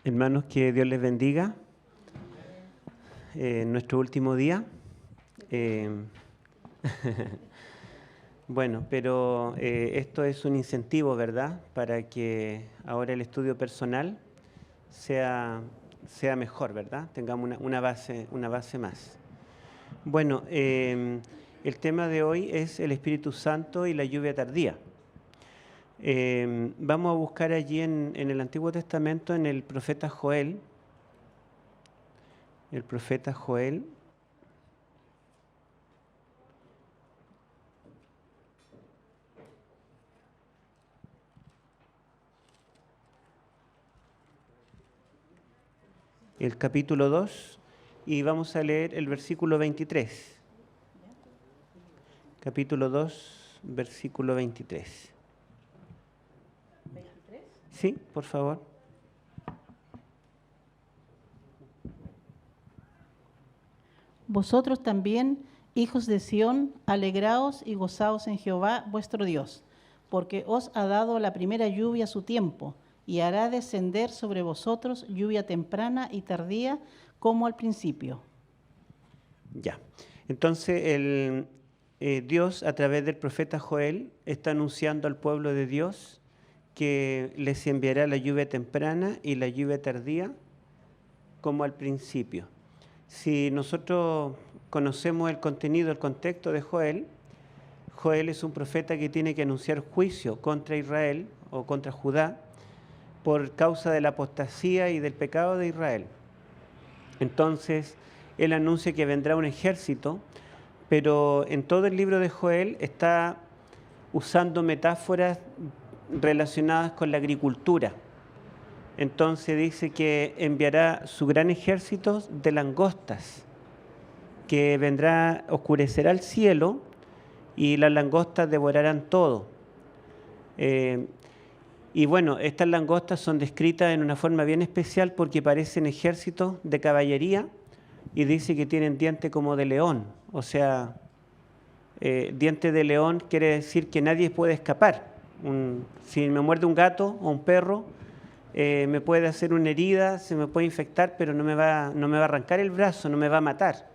Hermanos, que Dios les bendiga. Nuestro último día. Bueno, pero esto es un incentivo, ¿verdad? Para que ahora el estudio personal sea mejor, ¿verdad? Tengamos una base más. Bueno, el tema de hoy es el Espíritu Santo y la lluvia tardía. Vamos a buscar allí en el Antiguo Testamento, en el profeta Joel. El profeta Joel. El capítulo 2, y vamos a leer el versículo 23. Capítulo 2, versículo 23. ¿23? Sí, por favor. Vosotros también, hijos de Sión, alegraos y gozaos en Jehová vuestro Dios, porque os ha dado la primera lluvia a su tiempo, y hará descender sobre vosotros lluvia temprana y tardía, como al principio. Ya. Entonces, Dios, a través del profeta Joel, está anunciando al pueblo de Dios que les enviará la lluvia temprana y la lluvia tardía, como al principio. Si nosotros conocemos el contenido, el contexto de Joel, Joel es un profeta que tiene que anunciar juicio contra Israel o contra Judá por causa de la apostasía y del pecado de Israel. Entonces, él anuncia que vendrá un ejército, pero en todo el libro de Joel está usando metáforas relacionadas con la agricultura. Entonces dice que enviará su gran ejército de langostas, que vendrá, oscurecerá el cielo y las langostas devorarán todo. Y bueno, estas langostas son descritas en una forma bien especial porque parecen ejércitos de caballería y dice que tienen dientes como de león. O sea, diente de león quiere decir que nadie puede escapar. Si me muerde un gato o un perro, me puede hacer una herida, se me puede infectar, pero no me va a arrancar el brazo, no me va a matar.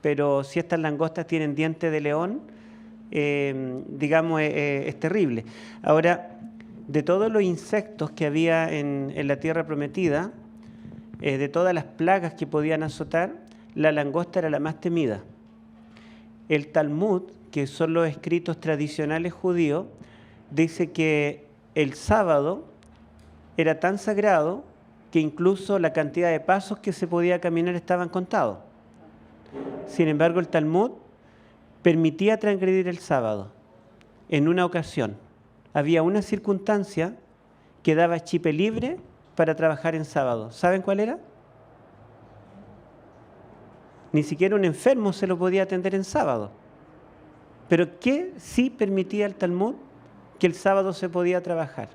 Pero si estas langostas tienen dientes de león, digamos, es terrible. Ahora, de todos los insectos que había en la tierra prometida, de todas las plagas que podían azotar, la langosta era la más temida. El Talmud, que son los escritos tradicionales judíos, dice que el sábado era tan sagrado que incluso la cantidad de pasos que se podía caminar estaban contados. Sin embargo, el Talmud permitía transgredir el sábado. En una ocasión, había una circunstancia que daba chipe libre para trabajar en sábado. ¿Saben cuál era? Ni siquiera un enfermo se lo podía atender en sábado. Pero ¿qué sí permitía el Talmud? Que el sábado se podía trabajar.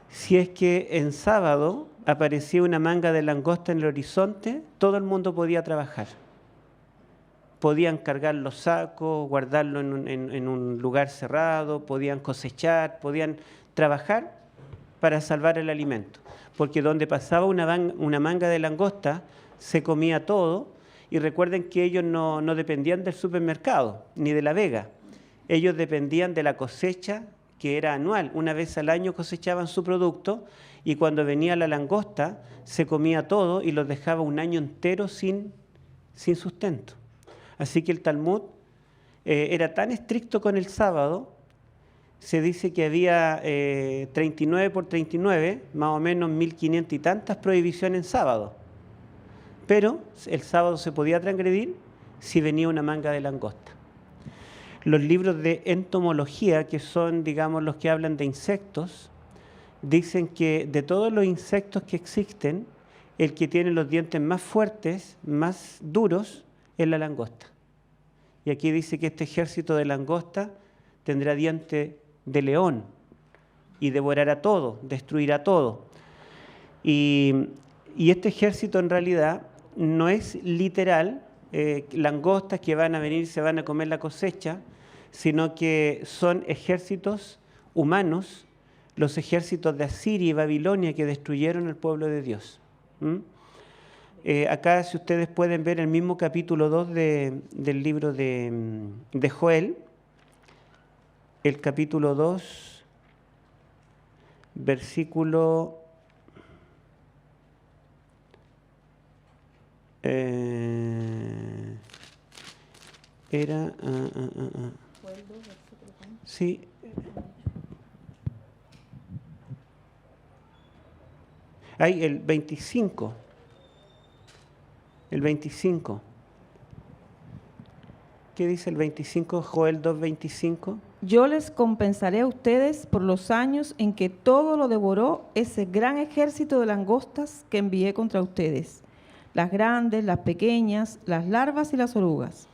Si es que en sábado aparecía una manga de langosta en el horizonte, todo el mundo podía trabajar. Podían cargar los sacos, guardarlo en un lugar cerrado, podían cosechar, podían trabajar para salvar el alimento. Porque donde pasaba una manga de langosta, se comía todo. Y recuerden que ellos no dependían del supermercado, ni de la vega. Ellos dependían de la cosecha, que era anual. Una vez al año cosechaban su producto y cuando venía la langosta se comía todo y los dejaba un año entero sin sustento. Así que el Talmud era tan estricto con el sábado, se dice que había 39 por 39, más o menos 1500 y tantas prohibiciones en sábado. Pero el sábado se podía transgredir si venía una manga de langosta. Los libros de entomología, que son, digamos, los que hablan de insectos, dicen que de todos los insectos que existen, el que tiene los dientes más fuertes, más duros, es la langosta. Y aquí dice que este ejército de langosta tendrá diente de león y devorará todo, destruirá todo. Y este ejército en realidad no es literal, langostas que van a venir, se van a comer la cosecha, sino que son ejércitos humanos los ejércitos de Asiria y Babilonia que destruyeron al pueblo de Dios. Acá, si ustedes pueden ver el mismo capítulo 2 del libro de Joel, el capítulo 2, versículo... Sí. Hay el 25. El 25. ¿Qué dice el 25? Joel 2:25. Yo les compensaré a ustedes por los años en que todo lo devoró ese gran ejército de langostas que envié contra ustedes. Las grandes, las pequeñas, las larvas y las orugas.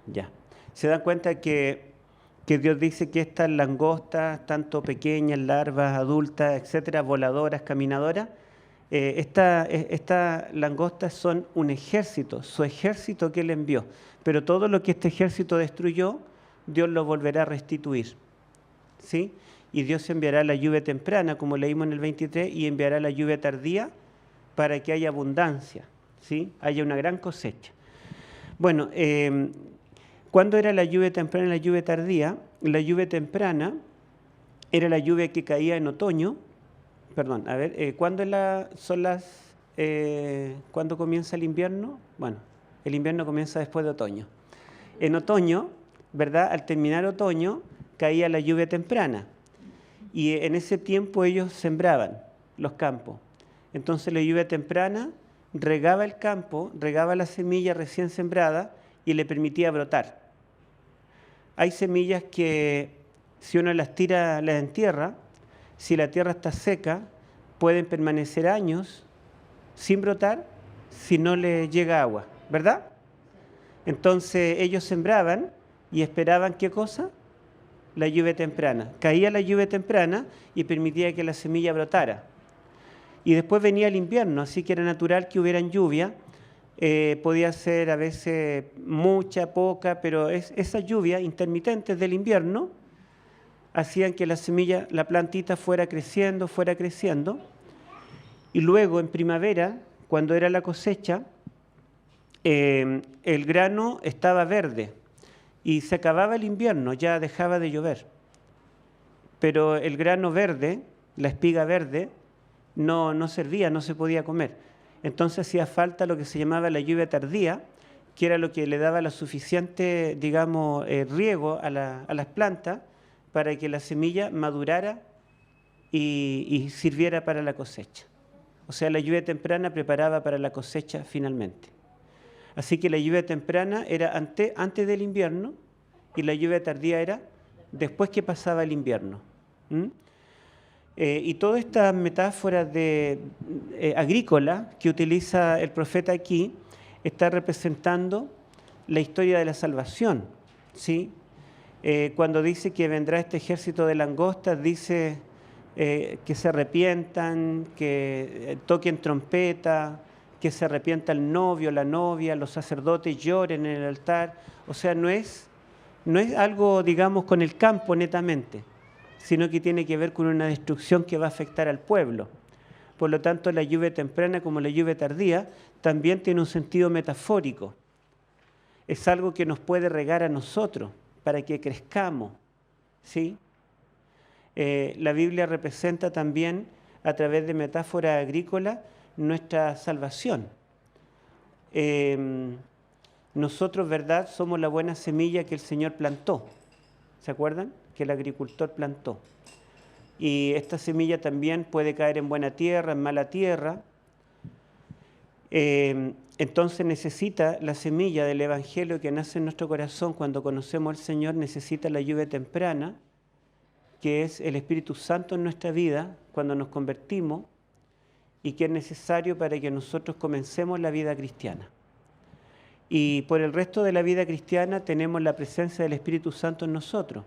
Ya. ¿Se dan cuenta que Dios dice que estas langostas, tanto pequeñas, larvas, adultas, etcétera, voladoras, caminadoras, estas langostas son un ejército, su ejército que Él envió. Pero todo lo que este ejército destruyó, Dios lo volverá a restituir. ¿Sí? Y Dios enviará la lluvia temprana, como leímos en el 23, y enviará la lluvia tardía para que haya abundancia, ¿sí? Haya una gran cosecha. Bueno, ¿cuándo era la lluvia temprana y la lluvia tardía? La lluvia temprana era la lluvia que caía en otoño. Perdón, a ver, ¿cuándo comienza el invierno? Bueno, el invierno comienza después de otoño. En otoño, ¿verdad? Al terminar otoño, caía la lluvia temprana. Y en ese tiempo ellos sembraban los campos. Entonces la lluvia temprana regaba el campo, regaba la semilla recién sembrada y le permitía brotar. Hay semillas que si uno las tira, las entierra, si la tierra está seca, pueden permanecer años sin brotar si no le llega agua, ¿verdad? Entonces ellos sembraban y esperaban, ¿qué cosa? La lluvia temprana. Caía la lluvia temprana y permitía que la semilla brotara. Y después venía el invierno, así que era natural que hubieran lluvia. Podía ser a veces mucha, poca, pero esa lluvia intermitente del invierno hacían que la semilla, la plantita fuera creciendo. Y luego en primavera, cuando era la cosecha, el grano estaba verde y se acababa el invierno, ya dejaba de llover. Pero el grano verde, la espiga verde, no servía, no se podía comer. Entonces hacía falta lo que se llamaba la lluvia tardía, que era lo que le daba la suficiente, digamos, riego a las plantas para que la semilla madurara y sirviera para la cosecha. O sea, la lluvia temprana preparaba para la cosecha finalmente. Así que la lluvia temprana era antes del invierno y la lluvia tardía era después que pasaba el invierno. Y toda esta metáfora agrícola que utiliza el profeta aquí está representando la historia de la salvación, ¿sí? Cuando dice que vendrá este ejército de langostas, dice que se arrepientan, que toquen trompeta, que se arrepienta el novio, la novia, los sacerdotes lloren en el altar. O sea, no es algo, digamos, con el campo netamente, sino que tiene que ver con una destrucción que va a afectar al pueblo. Por lo tanto, la lluvia temprana como la lluvia tardía también tiene un sentido metafórico. Es algo que nos puede regar a nosotros para que crezcamos, ¿sí? La Biblia representa también, a través de metáfora agrícola, nuestra salvación. Nosotros, ¿verdad?, somos la buena semilla que el Señor plantó. ¿Se acuerdan? Que el agricultor plantó. Y esta semilla también puede caer en buena tierra, en mala tierra. Entonces necesita la semilla del Evangelio que nace en nuestro corazón cuando conocemos al Señor, necesita la lluvia temprana, que es el Espíritu Santo en nuestra vida cuando nos convertimos y que es necesario para que nosotros comencemos la vida cristiana. Y por el resto de la vida cristiana tenemos la presencia del Espíritu Santo en nosotros.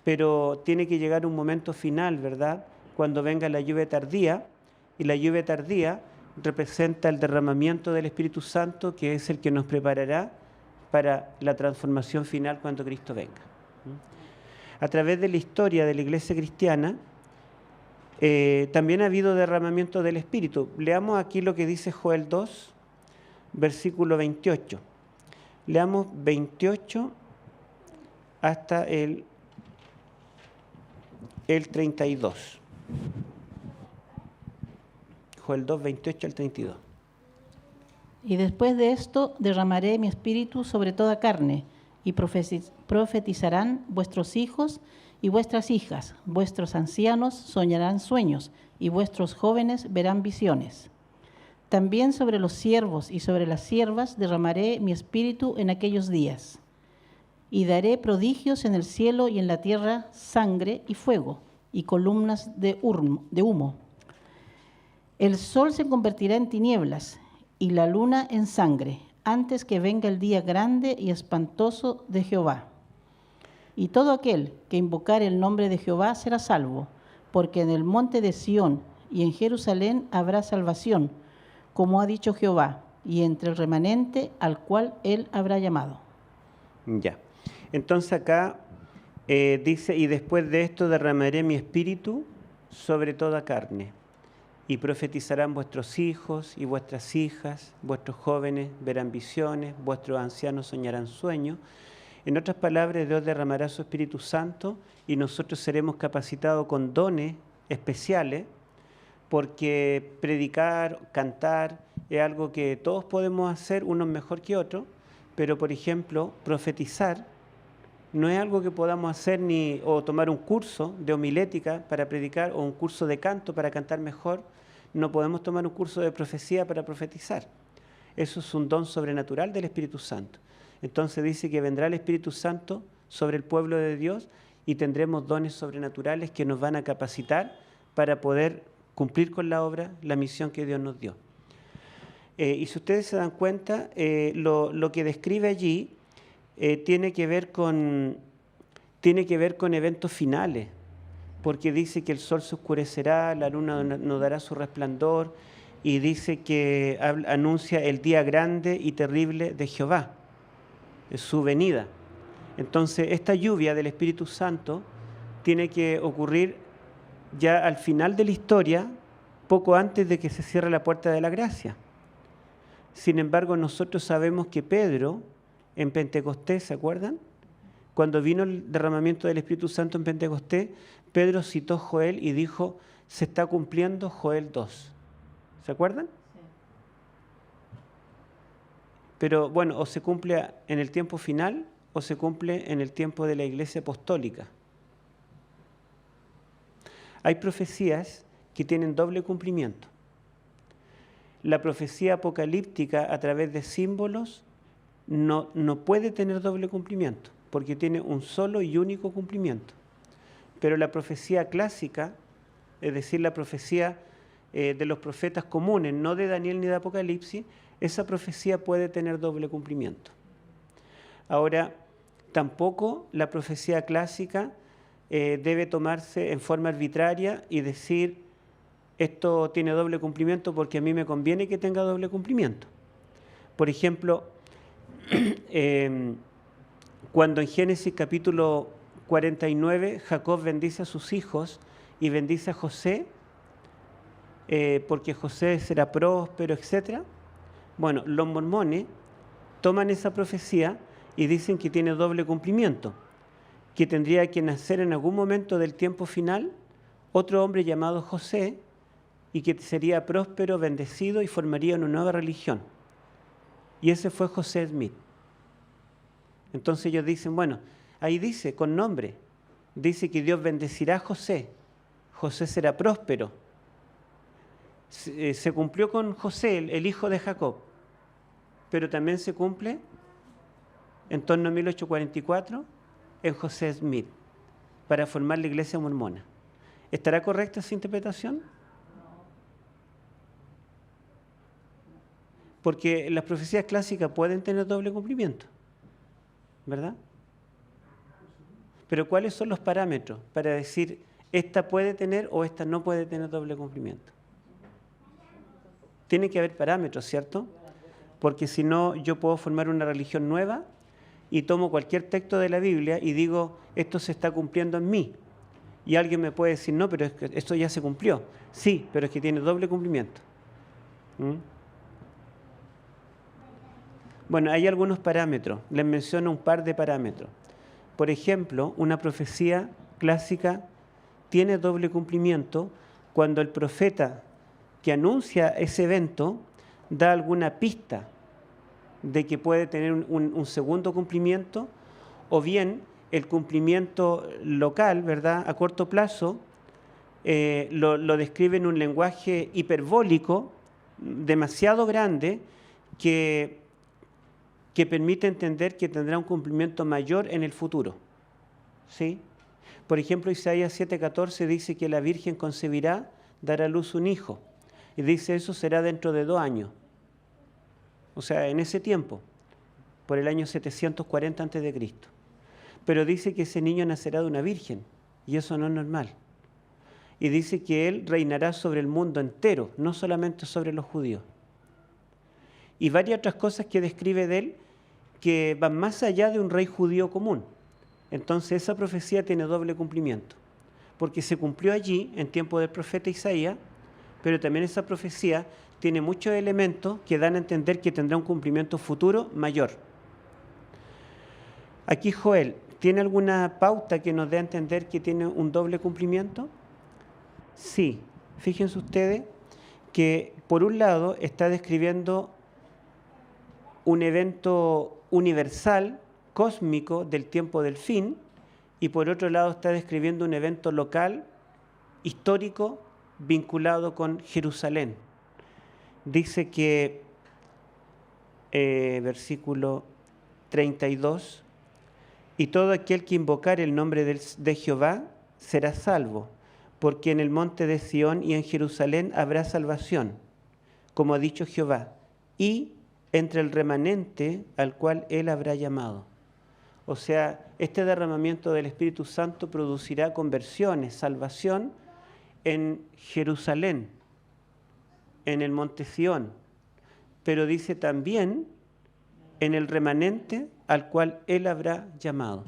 Pero tiene que llegar un momento final, ¿verdad?, cuando venga la lluvia tardía, y la lluvia tardía representa el derramamiento del Espíritu Santo, que es el que nos preparará para la transformación final cuando Cristo venga. A través de la historia de la iglesia cristiana, también ha habido derramamiento del Espíritu. Leamos aquí lo que dice Joel 2, versículo 28. Leamos 28 hasta el 32. Joel 2, 28 al 32. Y después de esto derramaré mi espíritu sobre toda carne, y profetizarán vuestros hijos y vuestras hijas, vuestros ancianos soñarán sueños, y vuestros jóvenes verán visiones. También sobre los siervos y sobre las siervas derramaré mi espíritu en aquellos días. Y daré prodigios en el cielo y en la tierra, sangre y fuego, y columnas de humo. El sol se convertirá en tinieblas, y la luna en sangre, antes que venga el día grande y espantoso de Jehová. Y todo aquel que invocare el nombre de Jehová será salvo, porque en el monte de Sión y en Jerusalén habrá salvación, como ha dicho Jehová, y entre el remanente al cual él habrá llamado. Ya. Entonces acá dice, y después de esto derramaré mi espíritu sobre toda carne, y profetizarán vuestros hijos y vuestras hijas, vuestros jóvenes verán visiones, vuestros ancianos soñarán sueños. En otras palabras, Dios derramará su Espíritu Santo y nosotros seremos capacitados con dones especiales, porque predicar, cantar, es algo que todos podemos hacer, unos mejor que otros, pero por ejemplo, profetizar no es algo que podamos hacer o tomar un curso de homilética para predicar o un curso de canto para cantar mejor. No podemos tomar un curso de profecía para profetizar. Eso es un don sobrenatural del Espíritu Santo. Entonces dice que vendrá el Espíritu Santo sobre el pueblo de Dios y tendremos dones sobrenaturales que nos van a capacitar para poder cumplir con la obra, la misión que Dios nos dio. Y si ustedes se dan cuenta, lo que describe allí tiene que ver con eventos finales, porque dice que el sol se oscurecerá, la luna no dará su resplandor, y dice que anuncia el día grande y terrible de Jehová, su venida. Entonces, esta lluvia del Espíritu Santo tiene que ocurrir ya al final de la historia, poco antes de que se cierre la puerta de la gracia. Sin embargo, nosotros sabemos que Pedro, en Pentecostés, ¿se acuerdan? Cuando vino el derramamiento del Espíritu Santo en Pentecostés, Pedro citó Joel y dijo, se está cumpliendo Joel 2. ¿Se acuerdan? Sí. Pero bueno, o se cumple en el tiempo final o se cumple en el tiempo de la Iglesia Apostólica. Hay profecías que tienen doble cumplimiento. La profecía apocalíptica a través de símbolos no puede tener doble cumplimiento, porque tiene un solo y único cumplimiento. Pero la profecía clásica, es decir, la profecía de los profetas comunes, no de Daniel ni de Apocalipsis, esa profecía puede tener doble cumplimiento. Ahora, tampoco la profecía clásica debe tomarse en forma arbitraria y decir, esto tiene doble cumplimiento porque a mí me conviene que tenga doble cumplimiento. Por ejemplo, cuando en Génesis capítulo 49 Jacob bendice a sus hijos y bendice a José, porque José será próspero, etc. Bueno, los mormones toman esa profecía y dicen que tiene doble cumplimiento, que tendría que nacer en algún momento del tiempo final otro hombre llamado José y que sería próspero, bendecido y formaría una nueva religión. Y ese fue José Smith. Entonces ellos dicen, bueno, ahí dice, con nombre, dice que Dios bendecirá a José. José será próspero. Se cumplió con José, el hijo de Jacob, pero también se cumple en torno a 1844 en José Smith para formar la iglesia mormona. ¿Estará correcta esa interpretación? Porque las profecías clásicas pueden tener doble cumplimiento, ¿verdad? Pero ¿cuáles son los parámetros para decir esta puede tener o esta no puede tener doble cumplimiento? Tiene que haber parámetros, ¿cierto? Porque si no, yo puedo formar una religión nueva y tomo cualquier texto de la Biblia y digo, esto se está cumpliendo en mí. Y alguien me puede decir, no, pero es que esto ya se cumplió. Sí, pero es que tiene doble cumplimiento. ¿Mm? Bueno, hay algunos parámetros. Les menciono un par de parámetros. Por ejemplo, una profecía clásica tiene doble cumplimiento cuando el profeta que anuncia ese evento da alguna pista de que puede tener un segundo cumplimiento, o bien el cumplimiento local, ¿verdad?, a corto plazo, lo describe en un lenguaje hiperbólico demasiado grande que permite entender que tendrá un cumplimiento mayor en el futuro. ¿Sí? Por ejemplo, Isaías 7:14 dice que la Virgen concebirá, dará a luz un hijo. Y dice eso será dentro de 2 años. O sea, en ese tiempo, por el año 740 a.C. Pero dice que ese niño nacerá de una virgen, y eso no es normal. Y dice que él reinará sobre el mundo entero, no solamente sobre los judíos. Y varias otras cosas que describe de él que van más allá de un rey judío común. Entonces esa profecía tiene doble cumplimiento, porque se cumplió allí en tiempo del profeta Isaías, pero también esa profecía tiene muchos elementos que dan a entender que tendrá un cumplimiento futuro mayor. Aquí Joel, ¿tiene alguna pauta que nos dé a entender que tiene un doble cumplimiento? Sí, fíjense ustedes que por un lado está describiendo un evento universal, cósmico, del tiempo del fin, y por otro lado está describiendo un evento local, histórico, vinculado con Jerusalén. Dice que, versículo 32, y todo aquel que invocare el nombre de Jehová será salvo, porque en el monte de Sión y en Jerusalén habrá salvación, como ha dicho Jehová, y entre el remanente al cual él habrá llamado. O sea, este derramamiento del Espíritu Santo producirá conversiones, salvación en Jerusalén, en el monte Sión, pero dice también en el remanente al cual él habrá llamado.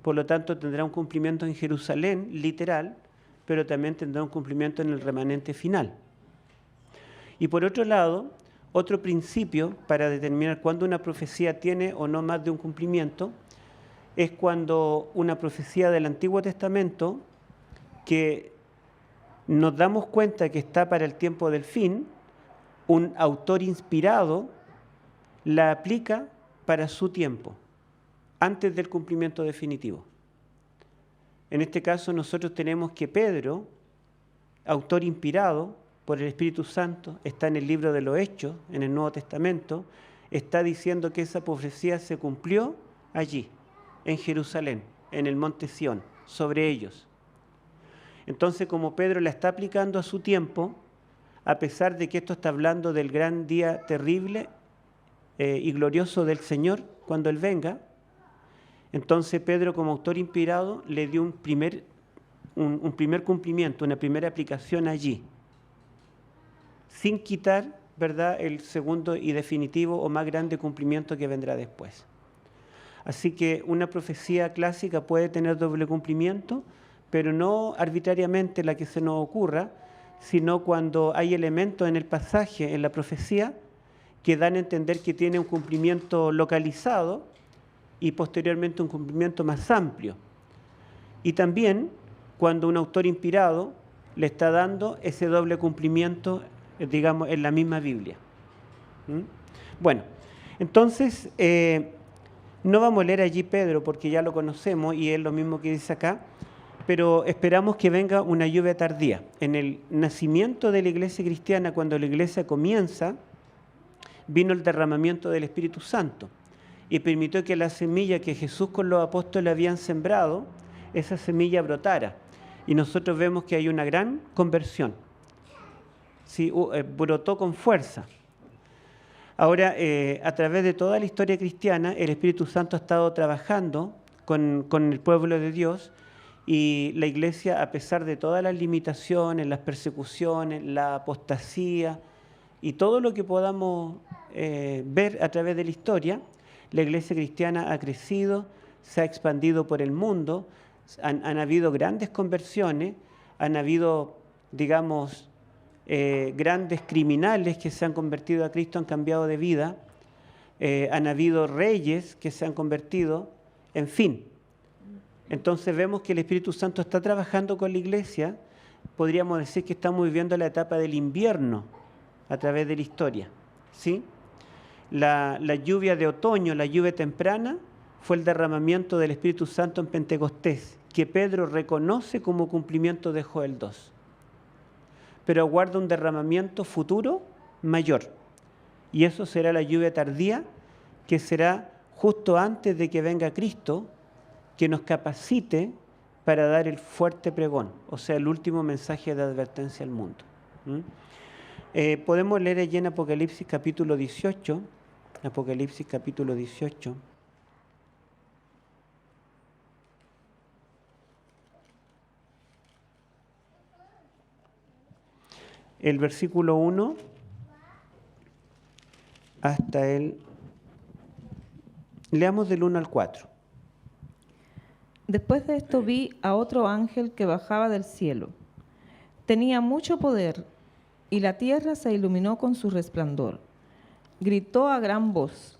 Por lo tanto, tendrá un cumplimiento en Jerusalén, literal, pero también tendrá un cumplimiento en el remanente final. Y por otro lado, otro principio para determinar cuándo una profecía tiene o no más de un cumplimiento es cuando una profecía del Antiguo Testamento, que nos damos cuenta que está para el tiempo del fin, un autor inspirado la aplica para su tiempo, antes del cumplimiento definitivo. En este caso nosotros tenemos que Pedro, autor inspirado por el Espíritu Santo, está en el libro de los Hechos, en el Nuevo Testamento, está diciendo que esa profecía se cumplió allí, en Jerusalén, en el monte Sión, sobre ellos. Entonces, como Pedro la está aplicando a su tiempo, a pesar de que esto está hablando del gran día terrible y glorioso del Señor, cuando Él venga, entonces Pedro, como autor inspirado, le dio un primer cumplimiento, una primera aplicación allí, sin quitar, ¿verdad?, el segundo y definitivo o más grande cumplimiento que vendrá después. Así que una profecía clásica puede tener doble cumplimiento, pero no arbitrariamente la que se nos ocurra, sino cuando hay elementos en el pasaje, en la profecía, que dan a entender que tiene un cumplimiento localizado y posteriormente un cumplimiento más amplio. Y también cuando un autor inspirado le está dando ese doble cumplimiento, digamos, en la misma Biblia. Bueno, entonces no vamos a leer allí Pedro porque ya lo conocemos y es lo mismo que dice acá, pero esperamos que venga una lluvia tardía. En el nacimiento de la iglesia cristiana, cuando la iglesia comienza, vino el derramamiento del Espíritu Santo y permitió que la semilla que Jesús con los apóstoles habían sembrado, esa semilla brotara. Y nosotros vemos que hay una gran conversión. Sí, brotó con fuerza. Ahora, a través de toda la historia cristiana, el Espíritu Santo ha estado trabajando con el pueblo de Dios y la iglesia, a pesar de todas las limitaciones, las persecuciones, la apostasía y todo lo que podamos ver a través de la historia, la iglesia cristiana ha crecido, se ha expandido por el mundo, Han habido grandes conversiones, han habido, digamos, grandes criminales que se han convertido a Cristo, han cambiado de vida, han habido reyes que se han convertido, en fin. Entonces vemos que el Espíritu Santo está trabajando con la iglesia. Podríamos decir que estamos viviendo la etapa del invierno a través de la historia, ¿sí? La lluvia de otoño, la lluvia temprana, fue el derramamiento del Espíritu Santo en Pentecostés, que Pedro reconoce como cumplimiento de Joel 2. Pero aguarda un derramamiento futuro mayor. Y eso será la lluvia tardía, que será justo antes de que venga Cristo, que nos capacite para dar el fuerte pregón, o sea, el último mensaje de advertencia al mundo. Podemos leer allí en Apocalipsis capítulo 18, Apocalipsis capítulo 18. El versículo 1 hasta el... Leamos del 1 al 4. Después de esto vi a otro ángel que bajaba del cielo. Tenía mucho poder y la tierra se iluminó con su resplandor. Gritó a gran voz: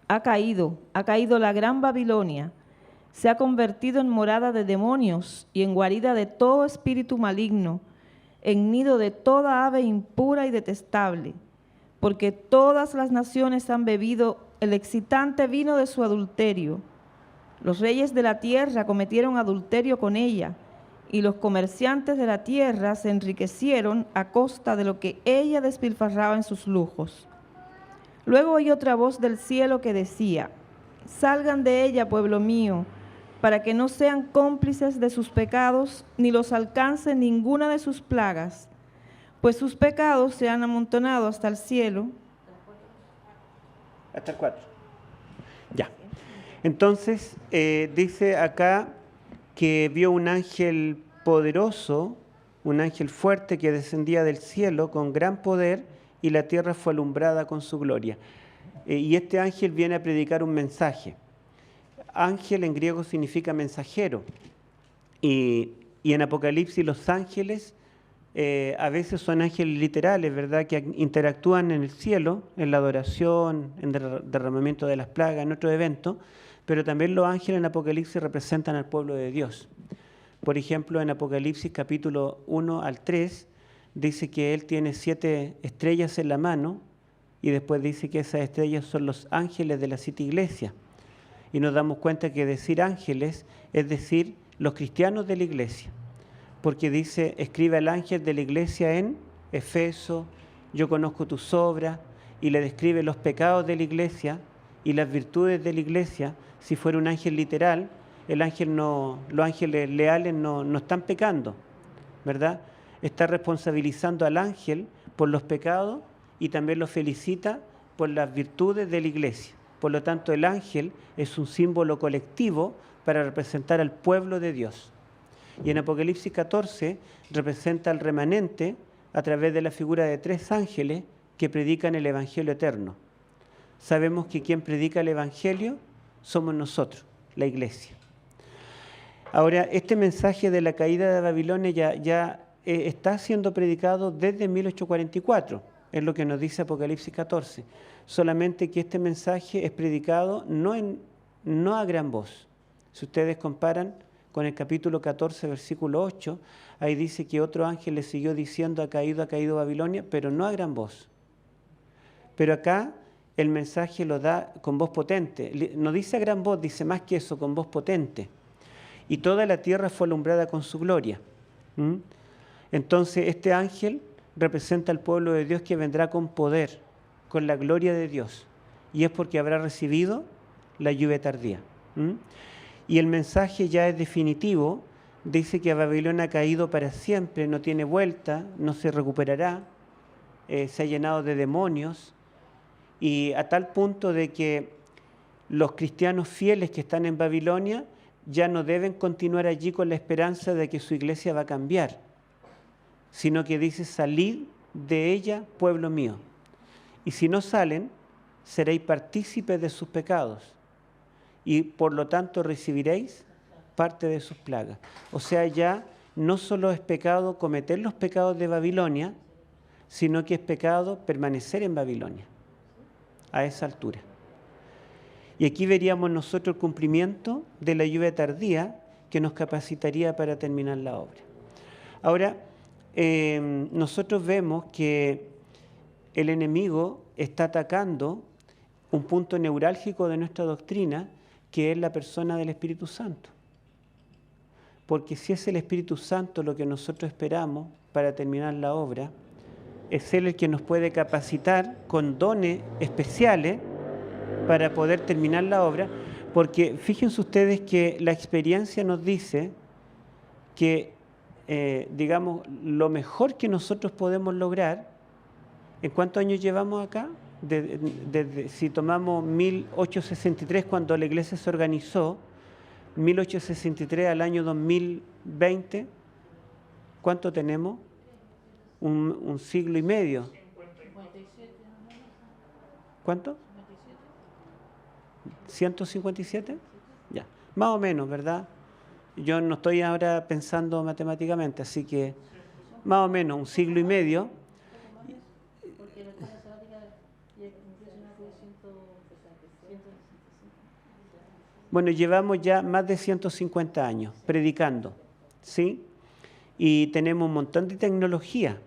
ha caído la gran Babilonia, se ha convertido en morada de demonios y en guarida de todo espíritu maligno, en nido de toda ave impura y detestable, porque todas las naciones han bebido el excitante vino de su adulterio. Los reyes de la tierra cometieron adulterio con ella, y los comerciantes de la tierra se enriquecieron a costa de lo que ella despilfarraba en sus lujos. Luego oí otra voz del cielo que decía: salgan de ella, pueblo mío, para que no sean cómplices de sus pecados, ni los alcance ninguna de sus plagas, pues sus pecados se han amontonado hasta el cielo. Hasta el 4. Ya. Entonces, dice acá que vio un ángel poderoso, un ángel fuerte que descendía del cielo con gran poder, y la tierra fue alumbrada con su gloria. Y este ángel viene a predicar un mensaje. Ángel en griego significa mensajero. Y en Apocalipsis los ángeles a veces son ángeles literales, ¿verdad?, que interactúan en el cielo, en la adoración, en el derramamiento de las plagas, en otros eventos, pero también los ángeles en Apocalipsis representan al pueblo de Dios. Por ejemplo, en Apocalipsis capítulo 1 al 3, dice que Él tiene 7 estrellas en la mano, y después dice que esas estrellas son los ángeles de las 7 iglesias. Y nos damos cuenta que decir ángeles es decir los cristianos de la iglesia, porque dice: escribe al ángel de la iglesia en Efeso, yo conozco tus obras, y le describe los pecados de la iglesia y las virtudes de la iglesia. Si fuera un ángel literal, los ángeles leales no están pecando, ¿verdad? Está responsabilizando al ángel por los pecados y también lo felicita por las virtudes de la iglesia. Por lo tanto, el ángel es un símbolo colectivo para representar al pueblo de Dios. Y en Apocalipsis 14 representa al remanente a través de la figura de 3 ángeles que predican el Evangelio eterno. Sabemos que quien predica el Evangelio somos nosotros, la iglesia. Ahora, este mensaje de la caída de Babilonia ya está siendo predicado desde 1844, es lo que nos dice Apocalipsis 14. Solamente que este mensaje es predicado no a gran voz. Si ustedes comparan con el capítulo 14, versículo 8, ahí dice que otro ángel le siguió diciendo: ha caído Babilonia, pero no a gran voz. Pero acá el mensaje lo da con voz potente. No dice a gran voz, dice más que eso, con voz potente. Y toda la tierra fue alumbrada con su gloria. Entonces este ángel representa al pueblo de Dios que vendrá con poder, con la gloria de Dios. Y es porque habrá recibido la lluvia tardía. Y el mensaje ya es definitivo. Dice que Babilonia ha caído para siempre, no tiene vuelta, no se recuperará, se ha llenado de demonios, y a tal punto de que los cristianos fieles que están en Babilonia ya no deben continuar allí con la esperanza de que su iglesia va a cambiar, sino que dice: salid de ella, pueblo mío. Y si no salen, seréis partícipes de sus pecados, y por lo tanto recibiréis parte de sus plagas. O sea, ya no solo es pecado cometer los pecados de Babilonia, sino que es pecado permanecer en Babilonia, a esa altura. Y aquí veríamos nosotros el cumplimiento de la lluvia tardía que nos capacitaría para terminar la obra. Ahora, nosotros vemos que el enemigo está atacando un punto neurálgico de nuestra doctrina, que es la persona del Espíritu Santo. Porque si es el Espíritu Santo lo que nosotros esperamos para terminar la obra, es Él el que nos puede capacitar con dones especiales para poder terminar la obra, porque fíjense ustedes que la experiencia nos dice que, digamos, lo mejor que nosotros podemos lograr, ¿en cuántos años llevamos acá? Si tomamos 1863, cuando la iglesia se organizó, 1863 al año 2020, ¿cuánto tenemos? Un siglo y medio. ¿Cuánto? ¿157? Ya, más o menos, ¿verdad? Yo no estoy ahora pensando matemáticamente, así que más o menos un siglo y medio. Bueno, llevamos ya más de 150 años predicando, ¿sí? Y tenemos un montón de tecnología.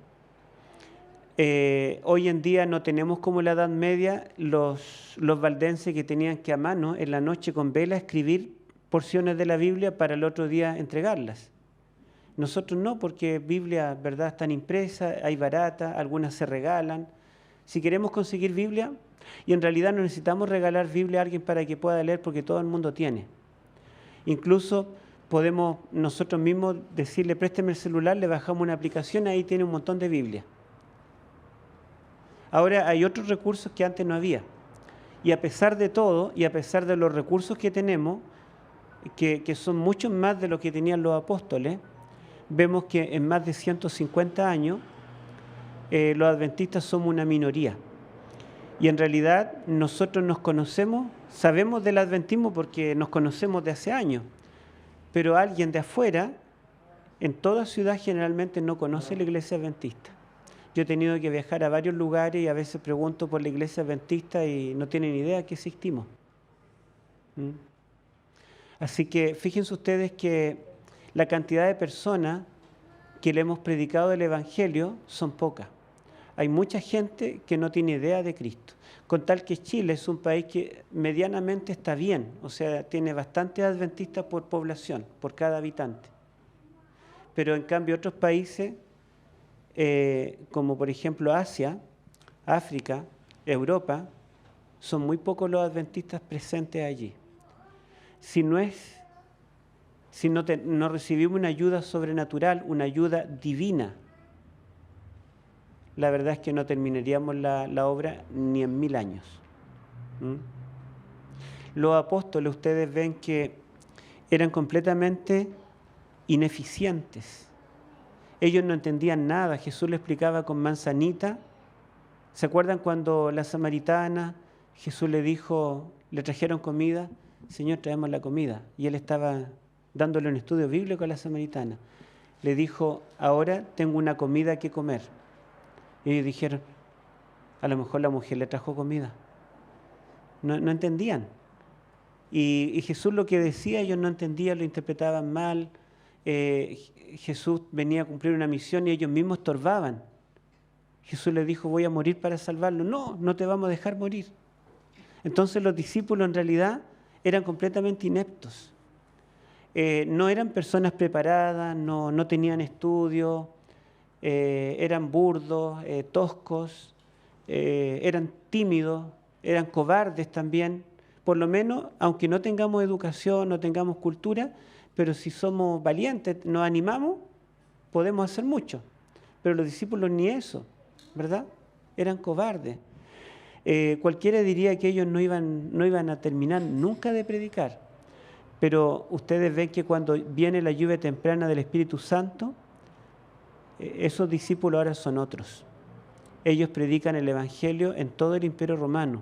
Hoy en día no tenemos como la Edad Media los valdenses que tenían que a mano en la noche con vela escribir porciones de la Biblia para el otro día entregarlas. Nosotros no, porque Biblia, ¿verdad?, están impresas, hay baratas, algunas se regalan. Si queremos conseguir Biblia, y en realidad no necesitamos regalar Biblia a alguien para que pueda leer, porque todo el mundo tiene. Incluso podemos nosotros mismos decirle, présteme el celular, le bajamos una aplicación, ahí tiene un montón de Biblia. Ahora hay otros recursos que antes no había. Y a pesar de todo, y a pesar de los recursos que tenemos, que son muchos más de lo que tenían los apóstoles, vemos que en más de 150 años los adventistas somos una minoría. Y en realidad nosotros nos conocemos, sabemos del adventismo porque nos conocemos de hace años, pero alguien de afuera, en toda ciudad generalmente no conoce la iglesia adventista. Yo he tenido que viajar a varios lugares y a veces pregunto por la iglesia adventista y no tienen idea que existimos. Así que fíjense ustedes que la cantidad de personas que le hemos predicado el Evangelio son pocas. Hay mucha gente que no tiene idea de Cristo. Con tal que Chile es un país que medianamente está bien, o sea, tiene bastantes adventistas por población, por cada habitante. Pero en cambio otros países, como por ejemplo Asia, África, Europa, son muy pocos los adventistas presentes allí. Si no recibimos una ayuda sobrenatural, una ayuda divina, la verdad es que no terminaríamos la obra ni en 1000 años. Los apóstoles, ustedes ven que eran completamente ineficientes. Ellos no entendían nada. Jesús le explicaba con manzanita. ¿Se acuerdan cuando la samaritana, Jesús le dijo, le trajeron comida? Señor, traemos la comida. Y él estaba dándole un estudio bíblico a la samaritana. Le dijo, ahora tengo una comida que comer. Y ellos dijeron, a lo mejor la mujer le trajo comida. No entendían. Y Jesús lo que decía, ellos no entendían, lo interpretaban mal. Jesús venía a cumplir una misión y ellos mismos estorbaban. Jesús les dijo, voy a morir para salvarlo. No, no te vamos a dejar morir. Entonces los discípulos en realidad eran completamente ineptos. No eran personas preparadas, no tenían estudios, eran burdos, toscos, eran tímidos, eran cobardes también. Por lo menos, aunque no tengamos educación, no tengamos cultura, pero si somos valientes, nos animamos, podemos hacer mucho. Pero los discípulos ni eso, ¿verdad? Eran cobardes. Cualquiera diría que ellos no iban a terminar nunca de predicar. Pero ustedes ven que cuando viene la lluvia temprana del Espíritu Santo, esos discípulos ahora son otros. Ellos predican el Evangelio en todo el Imperio Romano.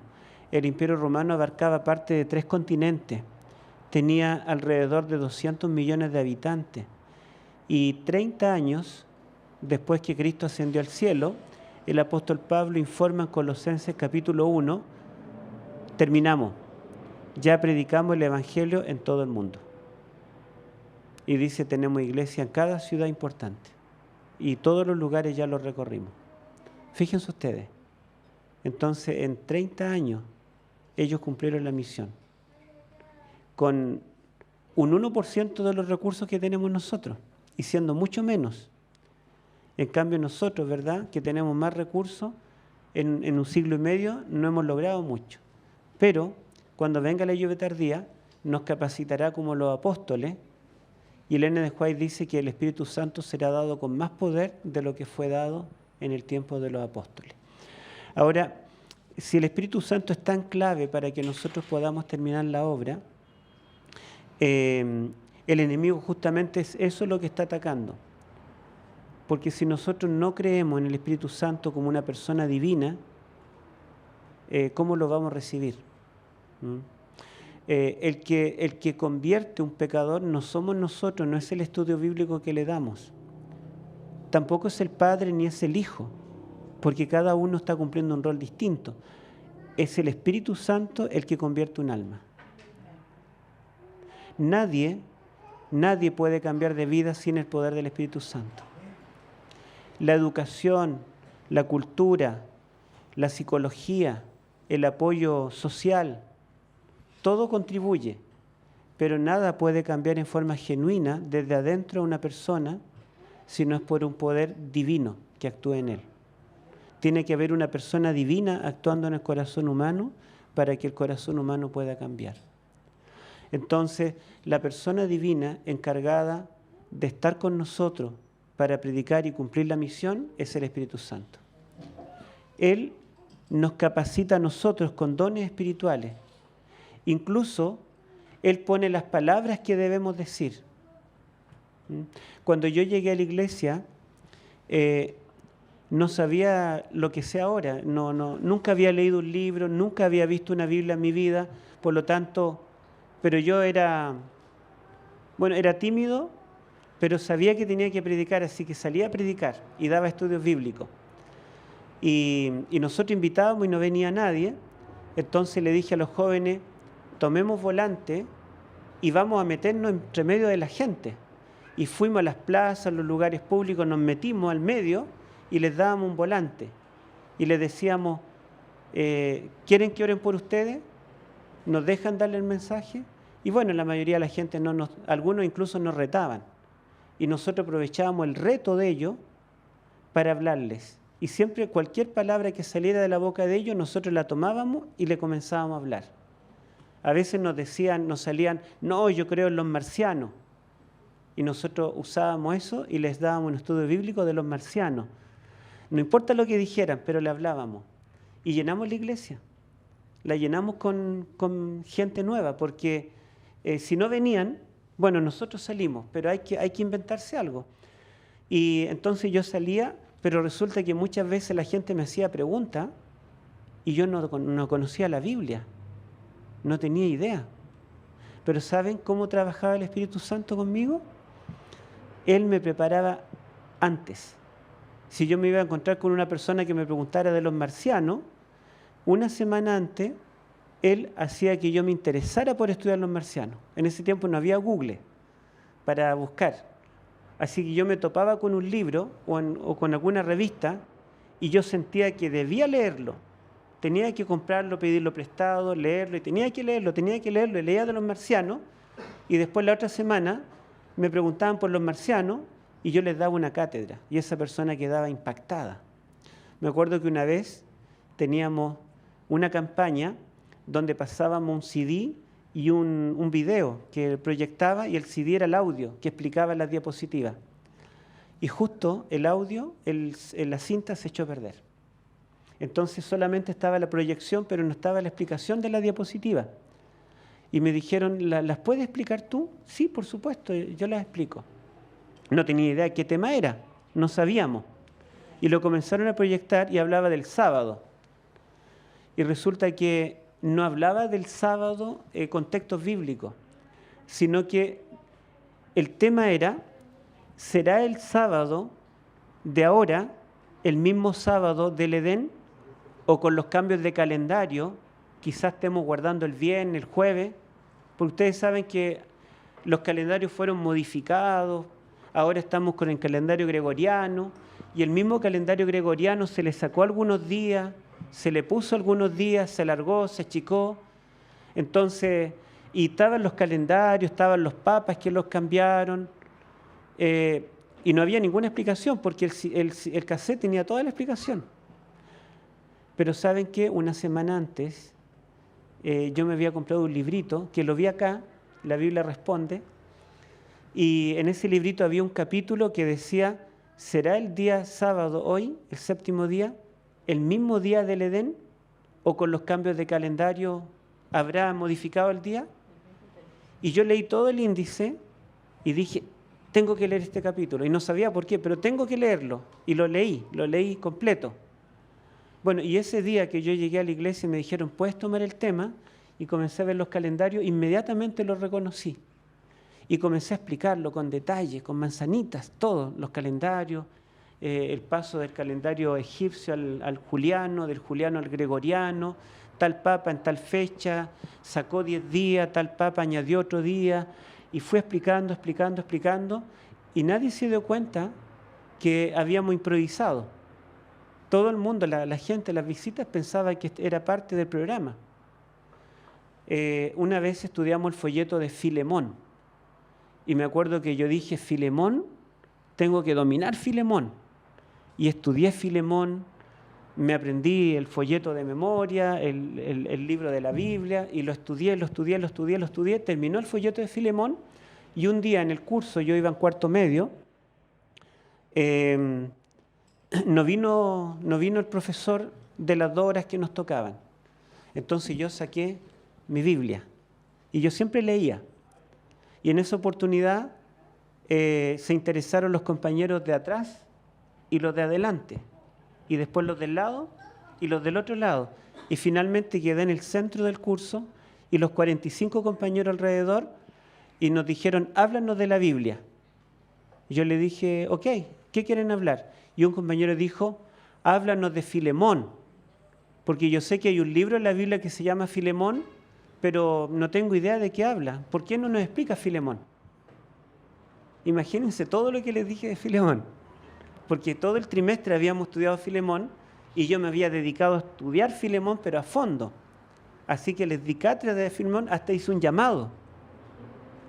El Imperio Romano abarcaba parte de 3 continentes. tenía alrededor de 200 millones de habitantes. Y 30 años después que Cristo ascendió al cielo, el apóstol Pablo informa en Colosenses capítulo 1, terminamos, ya predicamos el Evangelio en todo el mundo. Y dice, tenemos iglesia en cada ciudad importante. Y todos los lugares ya los recorrimos. Fíjense ustedes. Entonces, en 30 años, ellos cumplieron la misión. Con un 1% de los recursos que tenemos nosotros. Y siendo mucho menos. En cambio, nosotros, ¿verdad?, que tenemos más recursos, en un siglo y medio no hemos logrado mucho. Pero, cuando venga la lluvia tardía, nos capacitará como los apóstoles. Y el N. de White dice que el Espíritu Santo será dado con más poder de lo que fue dado en el tiempo de los apóstoles. Ahora, si el Espíritu Santo es tan clave para que nosotros podamos terminar la obra, el enemigo justamente es eso lo que está atacando. Porque si nosotros no creemos en el Espíritu Santo como una persona divina, ¿cómo lo vamos a recibir? El que convierte un pecador no somos nosotros, no es el estudio bíblico que le damos. Tampoco es el Padre ni es el Hijo, porque cada uno está cumpliendo un rol distinto. Es el Espíritu Santo el que convierte un alma. Nadie puede cambiar de vida sin el poder del Espíritu Santo. La educación, la cultura, la psicología, el apoyo social, todo contribuye, pero nada puede cambiar en forma genuina desde adentro a una persona si no es por un poder divino que actúe en él. Tiene que haber una persona divina actuando en el corazón humano para que el corazón humano pueda cambiar. Entonces, la persona divina encargada de estar con nosotros para predicar y cumplir la misión es el Espíritu Santo. Él nos capacita a nosotros con dones espirituales. Incluso, Él pone las palabras que debemos decir. Cuando yo llegué a la iglesia, no sabía lo que sé ahora. Nunca había leído un libro, nunca había visto una Biblia en mi vida, por lo tanto, pero yo era tímido, pero sabía que tenía que predicar, así que salía a predicar y daba estudios bíblicos. Y nosotros invitábamos y no venía nadie, entonces le dije a los jóvenes, tomemos volante y vamos a meternos entre medio de la gente. Y fuimos a las plazas, a los lugares públicos, nos metimos al medio y les dábamos un volante. Y les decíamos, ¿quieren que oren por ustedes? ¿Nos dejan darle el mensaje? Y bueno, la mayoría de la gente, algunos incluso nos retaban. Y nosotros aprovechábamos el reto de ellos para hablarles. Y siempre cualquier palabra que saliera de la boca de ellos, nosotros la tomábamos y le comenzábamos a hablar. A veces nos salían, no, yo creo en los marcianos. Y nosotros usábamos eso y les dábamos un estudio bíblico de los marcianos. No importa lo que dijeran, pero le hablábamos. Y llenamos la iglesia. La llenamos con gente nueva, porque si no venían, bueno, nosotros salimos, pero hay que inventarse algo. Y entonces yo salía, pero resulta que muchas veces la gente me hacía preguntas y yo no conocía la Biblia. No tenía idea. Pero ¿saben cómo trabajaba el Espíritu Santo conmigo? Él me preparaba antes. Si yo me iba a encontrar con una persona que me preguntara de los marcianos, una semana antes, Él hacía que yo me interesara por estudiar los marcianos. En ese tiempo no había Google para buscar. Así que yo me topaba con un libro o con alguna revista y yo sentía que debía leerlo. Tenía que comprarlo, pedirlo prestado, leerlo, y tenía que leerlo, y leía de los marcianos, y después la otra semana me preguntaban por los marcianos y yo les daba una cátedra, y esa persona quedaba impactada. Me acuerdo que una vez teníamos una campaña donde pasábamos un CD y un video que proyectaba, y el CD era el audio que explicaba las diapositivas. Y justo el audio, la cinta se echó a perder. Entonces solamente estaba la proyección, pero no estaba la explicación de la diapositiva. Y me dijeron, ¿las puedes explicar tú? Sí, por supuesto, yo las explico. No tenía idea de qué tema era, no sabíamos. Y lo comenzaron a proyectar y hablaba del sábado. Y resulta que no hablaba del sábado con textos bíblicos. sino que el tema era, ¿será el sábado de ahora el mismo sábado del Edén? ¿O con los cambios de calendario, quizás estemos guardando el viernes, el jueves? Porque ustedes saben que los calendarios fueron modificados, ahora estamos con el calendario gregoriano, y el mismo calendario gregoriano se le sacó algunos días, se le puso algunos días, se alargó, se achicó. Entonces, y estaban los calendarios, estaban los papas que los cambiaron, y no había ninguna explicación, porque el cassette tenía toda la explicación. Pero ¿saben qué? Una semana antes, yo me había comprado un librito, que lo vi acá, la Biblia Responde, y en ese librito había un capítulo que decía, ¿será el día sábado hoy, el séptimo día, el mismo día del Edén? ¿O con los cambios de calendario habrá modificado el día? Y yo leí todo el índice y dije, tengo que leer este capítulo. Y no sabía por qué, pero tengo que leerlo. Y lo leí completo. Bueno, y ese día que yo llegué a la iglesia me dijeron, ¿puedes tomar el tema? Y comencé a ver los calendarios, inmediatamente lo reconocí. Y comencé a explicarlo con detalle, con manzanitas, todos los calendarios, el paso del calendario egipcio al juliano, del juliano al gregoriano, tal papa en tal fecha, sacó 10 días, tal papa añadió otro día, y fui explicando, y nadie se dio cuenta que habíamos improvisado. Todo el mundo, la gente, las visitas, pensaba que era parte del programa. Una vez estudiamos el folleto de Filemón, y me acuerdo que yo dije, Filemón, tengo que dominar Filemón. Y estudié Filemón, me aprendí el folleto de memoria, el libro de la Biblia, y lo estudié, terminó el folleto de Filemón, y un día en el curso, yo iba en cuarto medio, no vino el profesor de las 2 horas que nos tocaban. Entonces yo saqué mi Biblia, y yo siempre leía. Y en esa oportunidad se interesaron los compañeros de atrás y los de adelante, y después los del lado y los del otro lado. Y finalmente quedé en el centro del curso y los 45 compañeros alrededor, y nos dijeron, háblanos de la Biblia. Y yo le dije, ok, ¿qué quieren hablar? Y un compañero dijo, háblanos de Filemón, porque yo sé que hay un libro en la Biblia que se llama Filemón, pero no tengo idea de qué habla. ¿Por qué no nos explica Filemón? Imagínense todo lo que les dije de Filemón, porque todo el trimestre habíamos estudiado Filemón y yo me había dedicado a estudiar Filemón, pero a fondo. Así que les di cátedra de Filemón, hasta hice un llamado